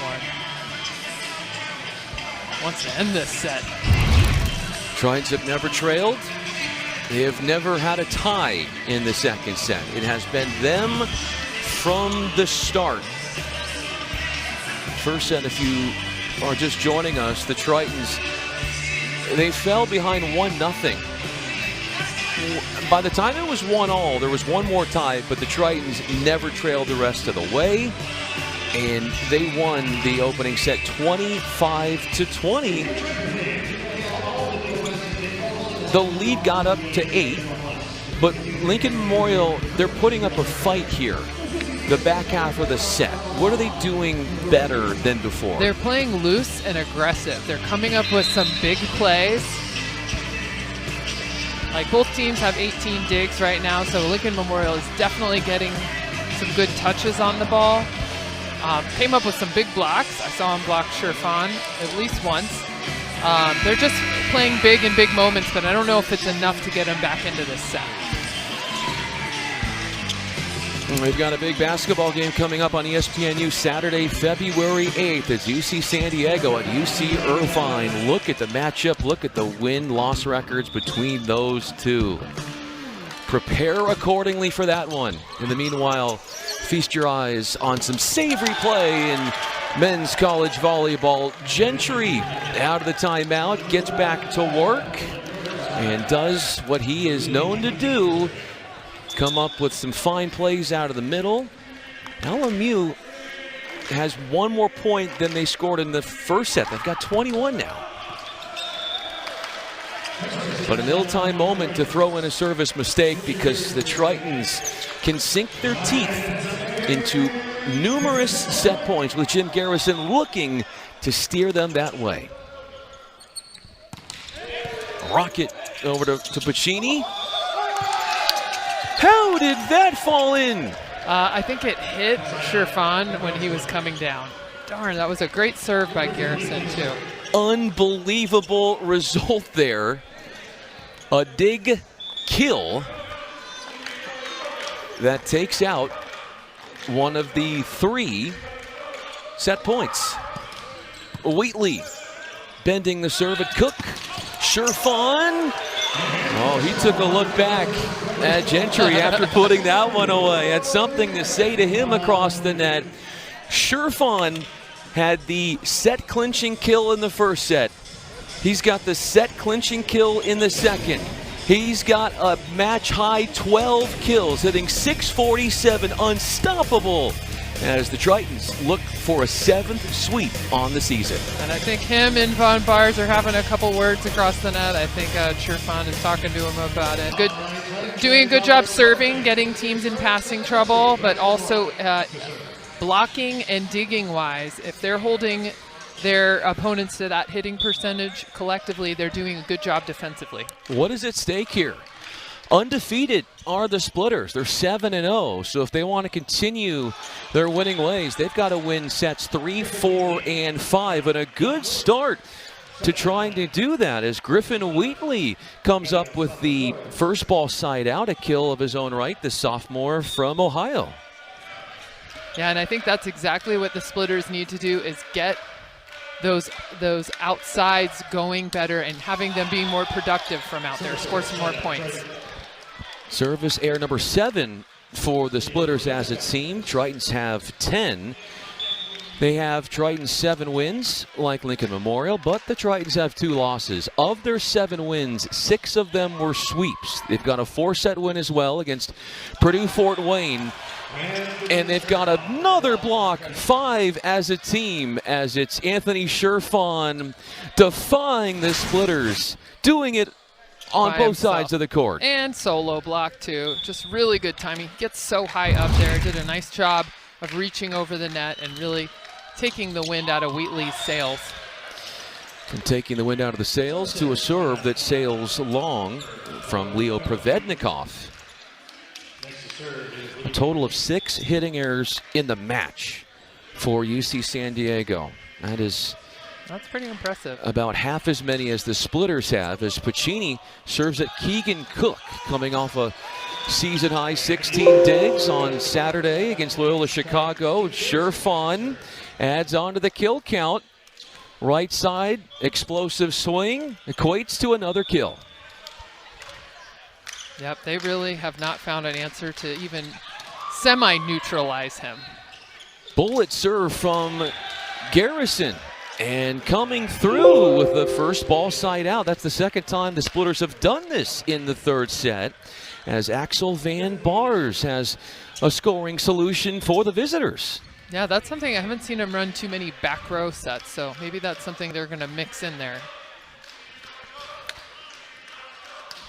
one. Wants to end this set. Tritons have never trailed. They have never had a tie in the second set. It has been them from the start. First set, if you are just joining us, the Tritons, they fell behind 1-0. By the time it was 1-1, there was one more tie, but the Tritons never trailed the rest of the way. And they won the opening set 25-20. The lead got up to 8, but Lincoln Memorial, they're putting up a fight here. The back half of the set. What are they doing better than before? They're playing loose and aggressive. They're coming up with some big plays. Like, both teams have 18 digs right now, so Lincoln Memorial is definitely getting some good touches on the ball. Came up with some big blocks. I saw him block Sherfan at least once. They're just playing big in big moments, but I don't know if it's enough to get them back into this set. We've got a big basketball game coming up on ESPNU Saturday, February 8th. It's UC San Diego at UC Irvine. Look at the matchup. Look at the win-loss records between those two. Prepare accordingly for that one. In the meanwhile, feast your eyes on some savory play in men's college volleyball. Gentry out of the timeout, gets back to work, and does what he is known to do. Come up with some fine plays out of the middle. LMU has one more point than they scored in the first set. They've got 21 now. But an ill-timed moment to throw in a service mistake, because the Tritons can sink their teeth into numerous set points with Jim Garrison looking to steer them that way. Rocket over to Pacini. How did that fall in? I think it hit Sherfan when he was coming down. Darn, that was a great serve by Garrison, too. Unbelievable result there. A dig kill that takes out one of the 3 set points. Wheatley bending the serve at Cook. Sherfan. Oh, he took a look back at Gentry after putting that one away. Had something to say to him across the net. Sherfan had the set clinching kill in the first set. He's got the set clinching kill in the second. He's got a match high 12 kills, hitting .647, unstoppable, as the Tritons look for a 7th sweep on the season. And I think him and Von Bars are having a couple words across the net. I think Sherfan is talking to him about it. Doing a good job serving, getting teams in passing trouble, but also blocking and digging wise. If they're holding their opponents to that hitting percentage collectively, they're doing a good job defensively. What is at stake here? Undefeated are the Splitters. They're 7-0, so if they want to continue their winning ways, they've got to win sets 3, 4, and 5, and a good start to trying to do that as Griffin Wheatley comes up with the first ball side out, a kill of his own right, the sophomore from Ohio. Yeah, and I think that's exactly what the Splitters need to do, is get those outsides going better and having them be more productive from out there, score some more points. Service error number 7 for the Splitters, as it seemed. Tritons have 10. They have Tritons 7 wins, like Lincoln Memorial, but the Tritons have 2 losses. Of their 7 wins, 6 of them were sweeps. They've got a 4-set win as well against Purdue Fort Wayne. And they've got another block, 5 as a team, as it's Anthony Sherfan defying the Splitters, doing it on both sides of the court. And solo block, too. Just really good timing. Gets so high up there. Did a nice job of reaching over the net and really taking the wind out of Wheatley's sails. And taking the wind out of the sails to a serve that sails long from Leo Provednikov. A total of 6 hitting errors in the match for UC San Diego. That's pretty impressive. About half as many as the Splitters have, as Pacini serves at Keegan Cook, coming off a season-high 16 digs on Saturday against Loyola Chicago. Sherfan adds on to the kill count. Right side, explosive swing, equates to another kill. Yep, they really have not found an answer to even semi-neutralize him. Bullet serve from Garrison. And coming through with the first ball side out. That's the second time the Splitters have done this in the third set, as Axel Van Bars has a scoring solution for the visitors. Yeah, that's something I haven't seen him run too many back row sets, so maybe that's something they're going to mix in there.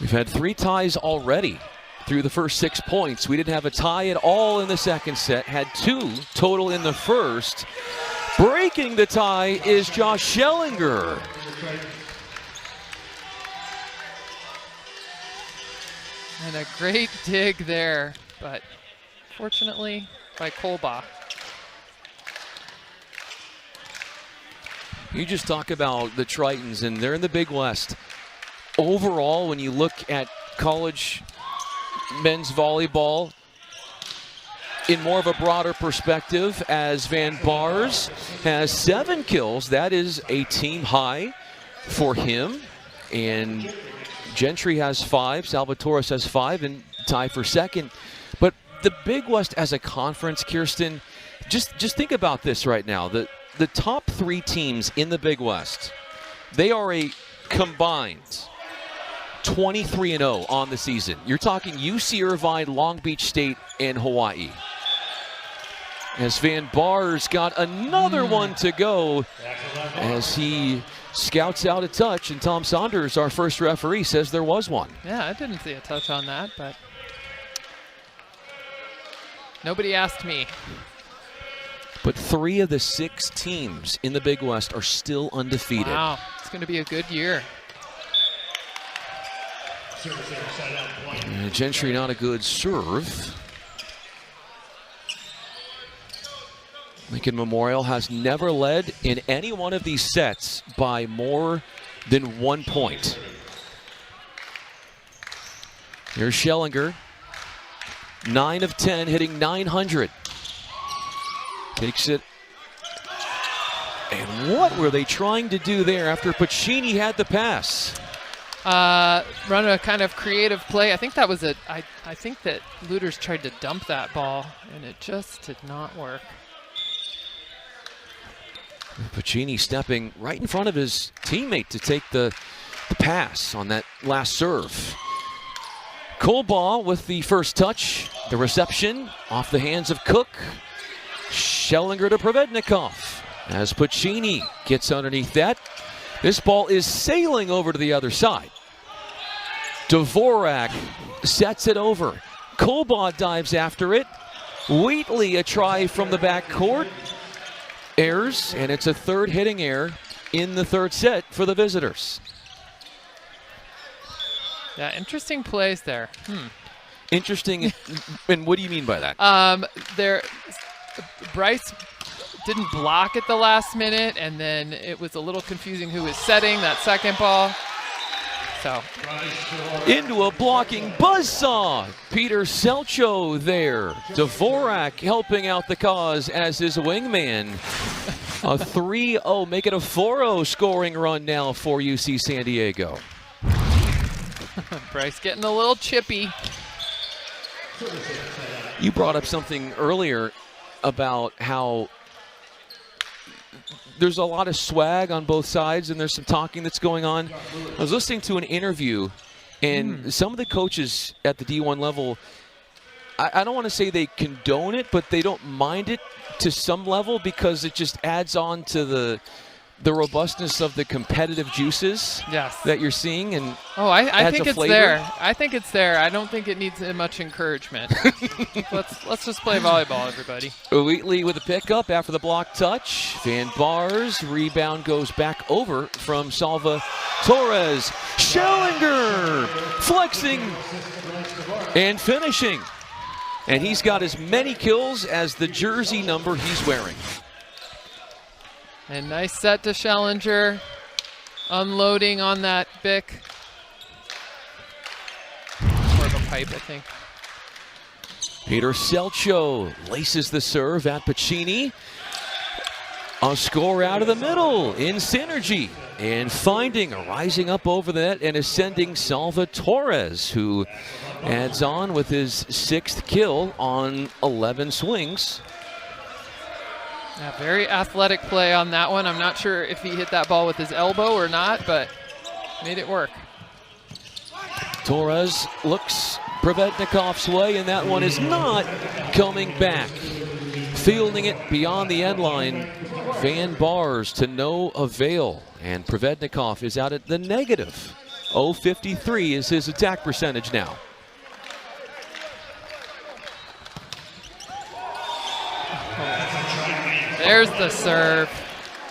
We've had 3 ties already through the first 6 points. We didn't have a tie at all in the second set, had 2 total in the first. Breaking the tie is Josh Schellinger. And a great dig there, but fortunately by Kolbach. You just talk about the Tritons, and they're in the Big West. Overall, when you look at college men's volleyball in more of a broader perspective, as Van Bars has 7 kills, that is a team high for him. And Gentry has 5, Salvatore has 5, and tie for second. But the Big West as a conference, Kirsten, just think about this right now. The top 3 teams in the Big West, they are a combined 23-0 on the season. You're talking UC Irvine, Long Beach State, and Hawaii. As Van Bars got another one to go as he scouts out a touch, and Tom Saunders, our first referee, says there was one. Yeah, I didn't see a touch on that, but nobody asked me. But 3 of the 6 teams in the Big West are still undefeated. Wow, it's going to be a good year. Gentry not a good serve. Lincoln Memorial has never led in any one of these sets by more than 1 point. Here's Schellinger. 9 of 10, hitting 900. Takes it. And what were they trying to do there after Pacini had the pass? Run a kind of creative play. I think that was I think that Luters tried to dump that ball, and it just did not work. Pacini stepping right in front of his teammate to take the pass on that last serve. Kolbach with the first touch. The reception off the hands of Cook. Schellinger to Provednikov as Pacini gets underneath that. This ball is sailing over to the other side. Dvorak sets it over. Kolbach dives after it. Wheatley a try from the back court. Errors, and it's a third hitting error in the third set for the visitors. Yeah, interesting plays there. Interesting, and what do you mean by that? Bryce didn't block at the last minute, and then it was a little confusing who was setting that second ball. So into a blocking buzzsaw. Peter Selcho there. Dvorak helping out the cause as his wingman. A 3-0, make it a 4-0 scoring run now for UC San Diego. Bryce getting a little chippy. You brought up something earlier about how there's a lot of swag on both sides and there's some talking that's going on. I was listening to an interview, and some of the coaches at the D1 level, I don't want to say they condone it, but they don't mind it to some level because it just adds on to the robustness of the competitive juices that you're seeing. And I think it's there. I think it's there. I don't think it needs much encouragement. let's just play volleyball, everybody. Wheatley with a pickup after the block touch. Van Bars, rebound goes back over from Salva Torres. Schellinger flexing and finishing. And he's got as many kills as the jersey number he's wearing. And nice set to Schellinger. Unloading on that Bic. More of a pipe, I think. Peter Selcho laces the serve at Pacini. A score out of the middle in synergy. And finding a rising up over the net and ascending Salvatores, who adds on with his 6th kill on 11 swings. Yeah, very athletic play on that one. I'm not sure if he hit that ball with his elbow or not, but made it work. Torres looks Provetnikov's way, and that one is not coming back. Fielding it beyond the end line, Van Bars to no avail. And Provetnikov is out at the negative. 0.53 is his attack percentage now. There's the serve.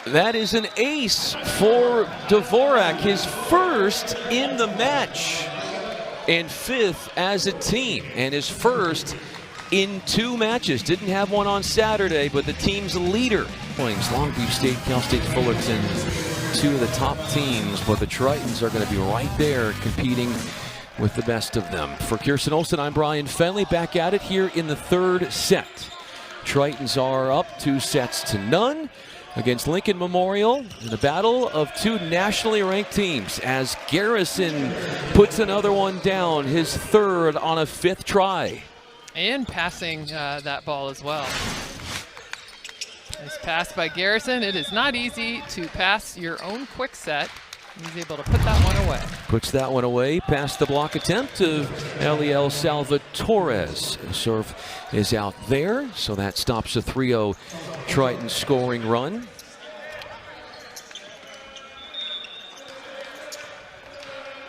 That is an ace for Dvorak, his first in the match. And 5th as a team, and his first in 2 matches. Didn't have one on Saturday, but the team's leader. Points Long Beach State, Cal State Fullerton, 2 of the top teams, but the Tritons are going to be right there competing with the best of them. For Kirsten Olsen, I'm Brian Fenley, back at it here in the 3rd set. Tritons are up 2-0 against Lincoln Memorial in a battle of 2 nationally ranked teams, as Garrison puts another one down, his 3rd on a 5th try. And passing that ball as well. Nice pass by Garrison. It is not easy to pass your own quick set. He's able to put that one away. Puts that one away past the block attempt of Eliel Salvatores. Serve is out there, so that stops a 3-0 Triton scoring run.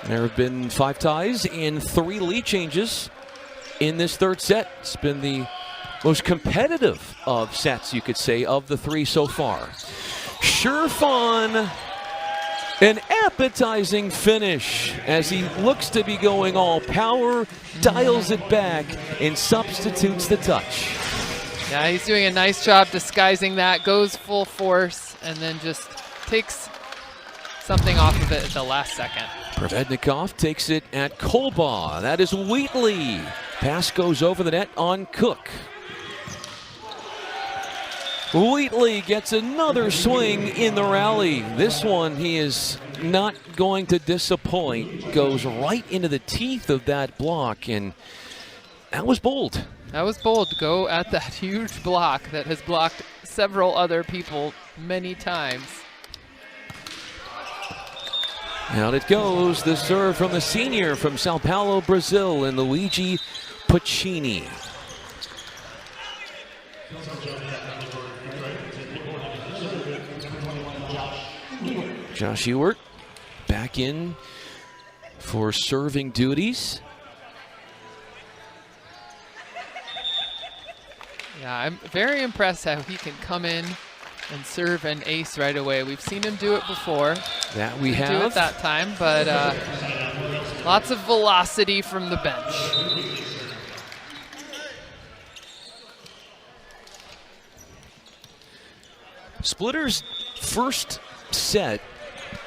There have been 5 ties and 3 lead changes in this 3rd set. It's been the most competitive of sets, you could say, of the 3 so far. Sherfon, an appetizing finish as he looks to be going all power, dials it back, and substitutes the touch. Yeah, he's doing a nice job disguising that, goes full force, and then just takes something off of it at the last second. Provetnikov takes it at Kolbaugh. That is Wheatley. Pass goes over the net on Cook. Wheatley gets another swing in the rally. This one he is not going to disappoint. Goes right into the teeth of that block, and that was bold. That was bold to go at that huge block that has blocked several other people many times. Out it goes, the serve from the senior from Sao Paulo, Brazil, and Luigi Puccini. Josh Ewart back in for serving duties. Yeah, I'm very impressed how he can come in and serve an ace right away. We've seen him do it before. That we have. Do it that time, but lots of velocity from the bench. Splitter's first set,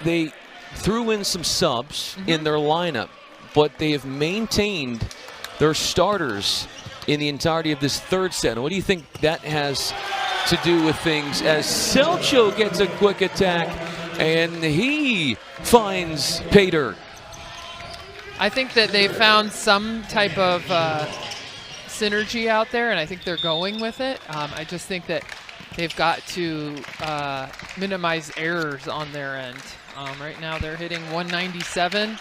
they threw in some subs in their lineup, but they have maintained their starters in the entirety of this 3rd set. And what do you think that has to do with things, as Selcho gets a quick attack and he finds pay dirt? I think that they found some type of synergy out there, and I think they're going with it. I just think that they've got to minimize errors on their end. Right now they're hitting 197.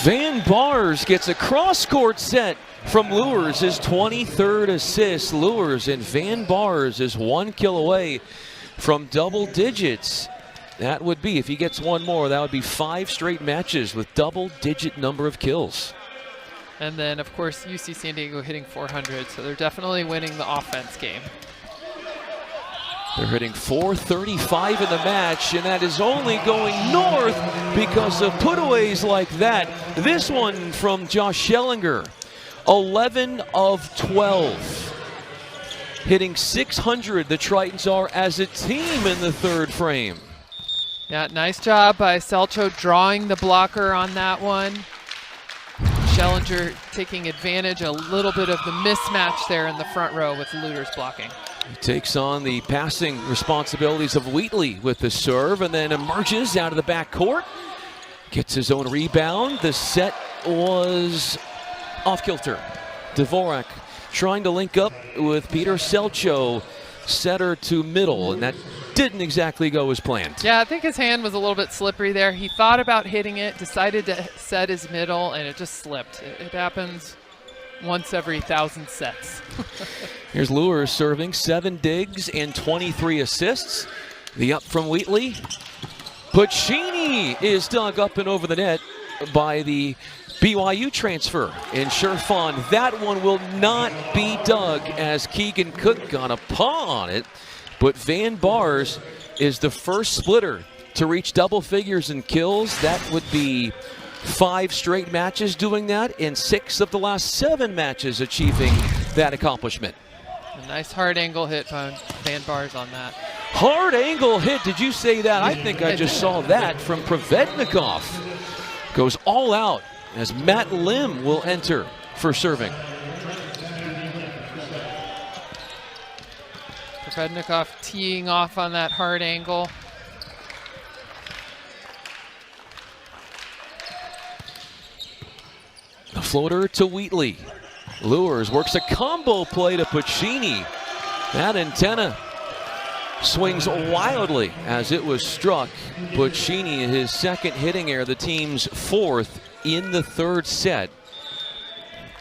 Van Bars gets a cross-court set from Lures, his 23rd assist. Lures and Van Bars is 1 kill away from double digits. That would be, if he gets one more, that would be 5 straight matches with double-digit number of kills. And then, of course, UC San Diego hitting 400, so they're definitely winning the offense game. They're hitting 435 in the match, and that is only going north because of putaways like that. This one from Josh Schellinger, 11 of 12. Hitting 600, the Tritons are as a team in the 3rd frame. Yeah, nice job by Selcho drawing the blocker on that one. Schellinger taking advantage a little bit of the mismatch there in the front row with Luder's blocking. He takes on the passing responsibilities of Wheatley with the serve and then emerges out of the backcourt. Gets his own rebound. The set was off kilter. Dvorak trying to link up with Peter Selcho, setter to middle, and that didn't exactly go as planned. Yeah, I think his hand was a little bit slippery there. He thought about hitting it, decided to set his middle, and it just slipped. It happens once every 1,000 sets. Here's Lures serving, 7 digs and 23 assists. The up from Wheatley. Puccini is dug up and over the net by the BYU transfer in Sherfon. That one will not be dug as Keegan Cook got a paw on it. But Van Bars is the first splitter to reach double figures in kills. That would be 5 straight matches doing that, and 6 of the last 7 matches achieving that accomplishment. A nice hard angle hit from Van Bars on that. Hard angle hit, did you say that? I think I just saw that from Provednikov. Goes all out as Matt Lim will enter for serving. Provednikov teeing off on that hard angle. The floater to Wheatley. Lures works a combo play to Puccini. That antenna swings wildly as it was struck. Puccini, his second hitting error, the team's 4th in the 3rd set.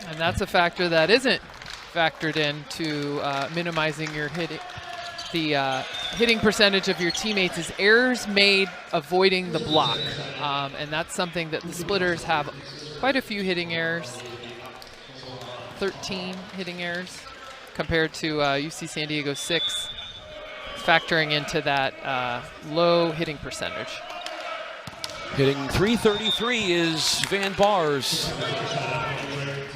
And that's a factor that isn't factored into minimizing your hitting. The hitting percentage of your teammates is errors made avoiding the block. And that's something that the splitters have quite a few hitting errors. 13 hitting errors compared to UC San Diego 6, factoring into that low hitting percentage. Hitting .333 is Van Bars.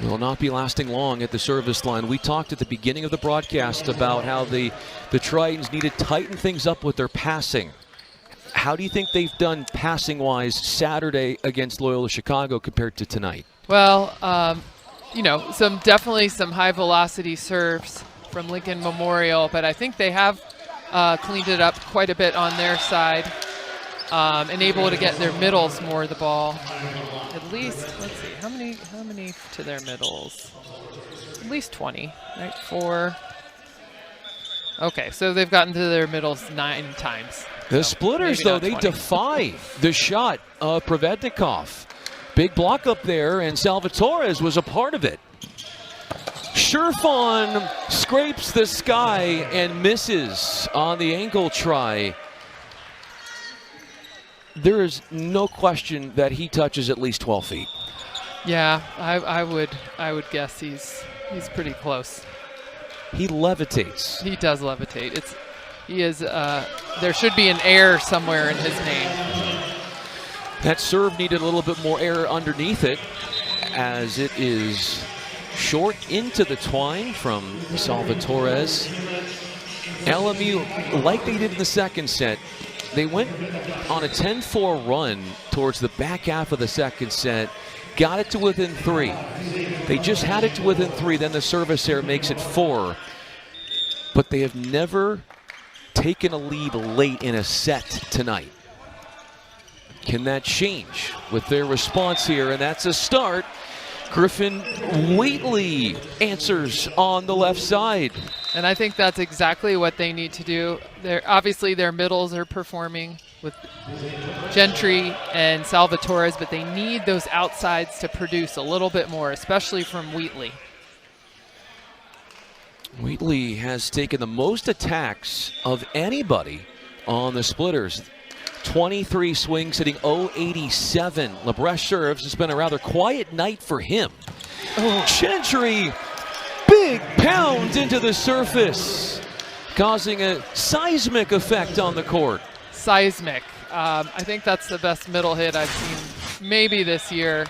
Will not be lasting long at the service line. We talked at the beginning of the broadcast about how the Tritons need to tighten things up with their passing. How do you think they've done passing-wise Saturday against Loyola Chicago compared to tonight? Well, you know, definitely some high-velocity serves from Lincoln Memorial, but I think they have cleaned it up quite a bit on their side and able to get their middles more of the ball. At least, let's see, how many to their middles? At least 20, right? 4. Okay, so they've gotten to their middles 9 times. The splitters, though, they defy the shot of Provednikov. Big block up there, and Salvatores was a part of it. Sherfon scrapes the sky and misses on the ankle try. There is no question that he touches at least 12 feet. Yeah, I would guess he's pretty close. He levitates. He does levitate. There should be an air somewhere in his name. That serve needed a little bit more air underneath it, as it is short into the twine from Salvatores. LMU, like they did in the second set, they went on a 10-4 run towards the back half of the second set, got it to within 3. They just had it to within 3, then the service error makes it 4. But they have never taken a lead late in a set tonight. Can that change with their response here? And that's a start. Griffin Wheatley answers on the left side. And I think that's exactly what they need to do. Obviously their middles are performing with Gentry and Salvatores, but they need those outsides to produce a little bit more, especially from Wheatley. Wheatley has taken the most attacks of anybody on the splitters. 23 swings, hitting .087. Lebrecht serves. It's been a rather quiet night for him. Gentry, big pound into the surface, causing a seismic effect on the court. Seismic. I think that's the best middle hit I've seen maybe this year.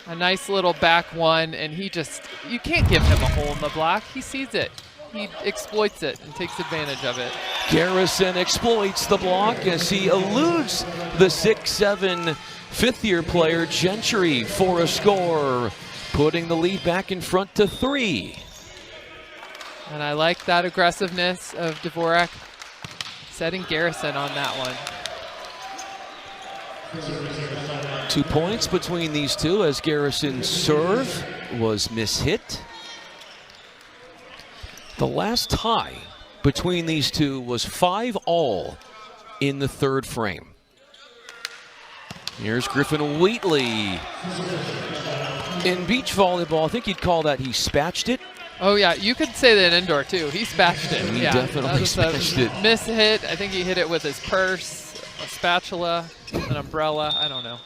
A nice little back one, and you can't give him a hole in the block. He sees it. He exploits it and takes advantage of it. Garrison exploits the block as he eludes the 6'7" fifth-year player Gentry for a score. putting the lead back in front to 3. And I like that aggressiveness of Dvorak, setting Garrison on that one. 2 points between these two as Garrison's serve was mishit. The last tie between these two was 5-all in the 3rd frame. Here's Griffin Wheatley. In beach volleyball, I think you'd call that he spatched it. Oh yeah, you could say that indoor too. He spatched it. He yeah, definitely spatched it. Mishit. I think he hit it with his purse, a spatula, an umbrella. I don't know.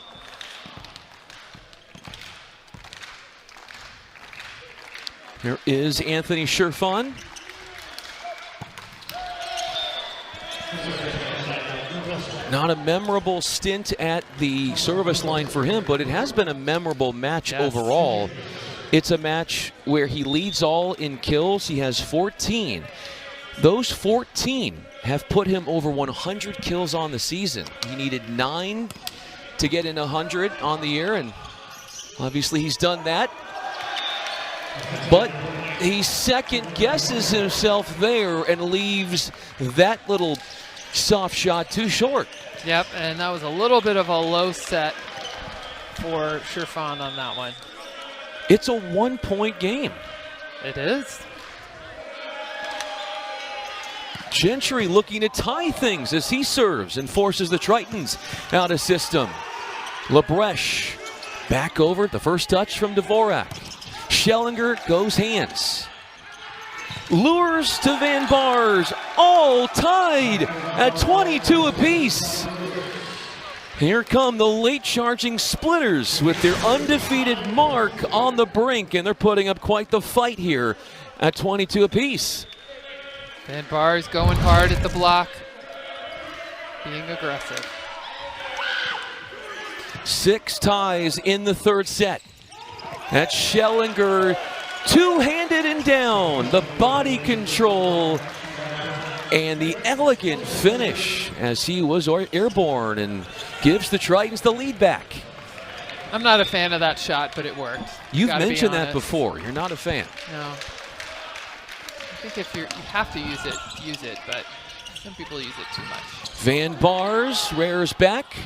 Here is Anthony Sherfon. Not a memorable stint at the service line for him, but it has been a memorable match overall. It's a match where he leads all in kills. He has 14. Those 14 have put him over 100 kills on the season. He needed 9 to get in 100 on the year, and obviously he's done that. But he second guesses himself there and leaves that little soft shot too short. Yep, and that was a little bit of a low set for Sherfon on that one. It's a 1-point game. It is. Gentry looking to tie things as he serves and forces the Tritons out of system. Lebrecht back over, the first touch from Dvorak. Schellinger goes hands. Lures to Van Bars, all tied at 22 apiece. Here come the late charging Splitters with their undefeated mark on the brink, and they're putting up quite the fight here at 22 apiece. Van Bars going hard at the block, being aggressive. 6 ties in the 3rd set. That's Schellinger, two-handed and down. The body control and the elegant finish as he was airborne and gives the Tritons the lead back. I'm not a fan of that shot, but it worked. You've mentioned that before. You're not a fan. No. I think if you have to use it, but some people use it too much. Van Bars rears back.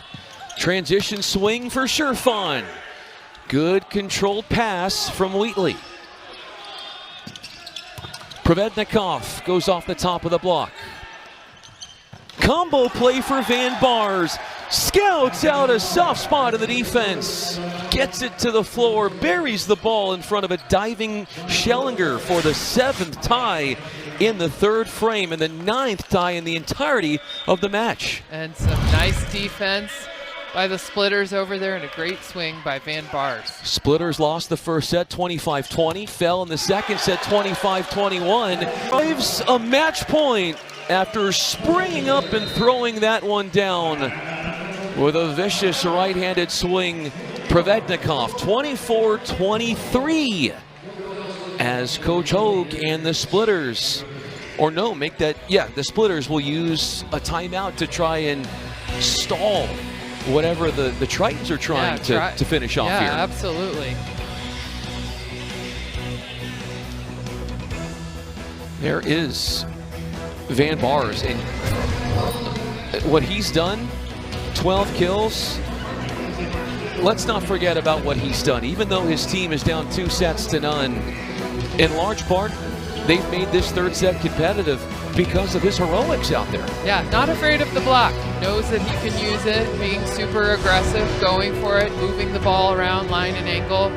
Transition swing for Sherfon. Good controlled pass from Wheatley. Provednikov goes off the top of the block. Combo play for Van Bars. Scouts out a soft spot in the defense. Gets it to the floor, buries the ball in front of a diving Schellinger for the 7th tie in the 3rd frame and the 9th tie in the entirety of the match. And some nice defense by the Splitters over there, and a great swing by Van Bars. Splitters lost the first set 25-20, fell in the second set 25-21. Drives a match point after springing up and throwing that one down with a vicious right-handed swing. Provednikov 24-23 as Coach Hogue and the Splitters, the Splitters will use a timeout to try and stall whatever the Tritons are trying to finish off here. Yeah, absolutely. There is Van Bars, and what he's done, 12 kills. Let's not forget about what he's done. Even though his team is down 2-0, in large part, they've made this 3rd set competitive because of his heroics out there. Yeah, not afraid of the block. Knows that he can use it, being super aggressive, going for it, moving the ball around line and angle,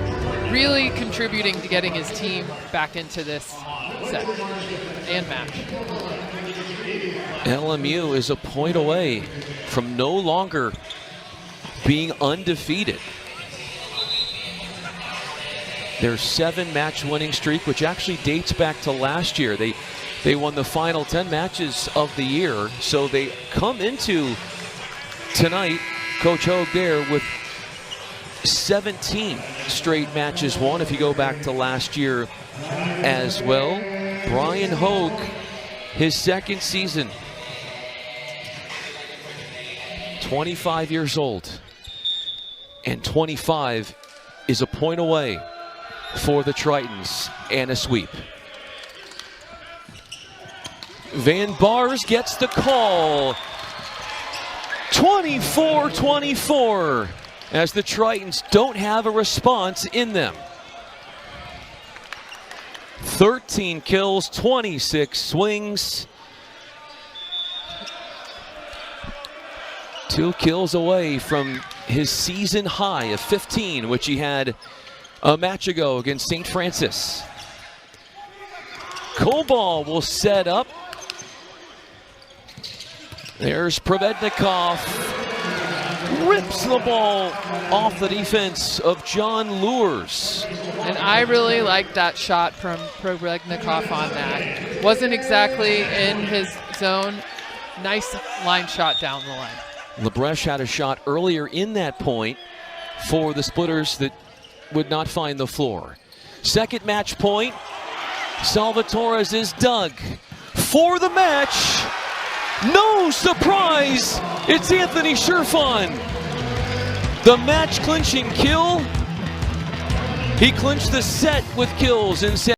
really contributing to getting his team back into this set and match. LMU is a point away from no longer being undefeated. Their 7-match winning streak, which actually dates back to last year. They won the final 10 matches of the year, so they come into tonight, Coach Hogue there, with 17 straight matches won, if you go back to last year as well. Brian Hogue, his 2nd season, 25 years old, and 25 is a point away for the Tritons and a sweep. Van Bars gets the call. 24-24 as the Tritons don't have a response in them. 13 kills, 26 swings. 2 kills away from his season high of 15, which he had a match ago against St. Francis. Kobal will set up. There's Provednikov. Rips the ball off the defense of John Lures. And I really liked that shot from Provednikov on that. Wasn't exactly in his zone. Nice line shot down the line. Lebrecht had a shot earlier in that point for the Splitters that would not find the floor. Second match point. Salvatores is dug for the match. No surprise, it's Anthony Sherfon. The match clinching kill. He clinched the set with kills in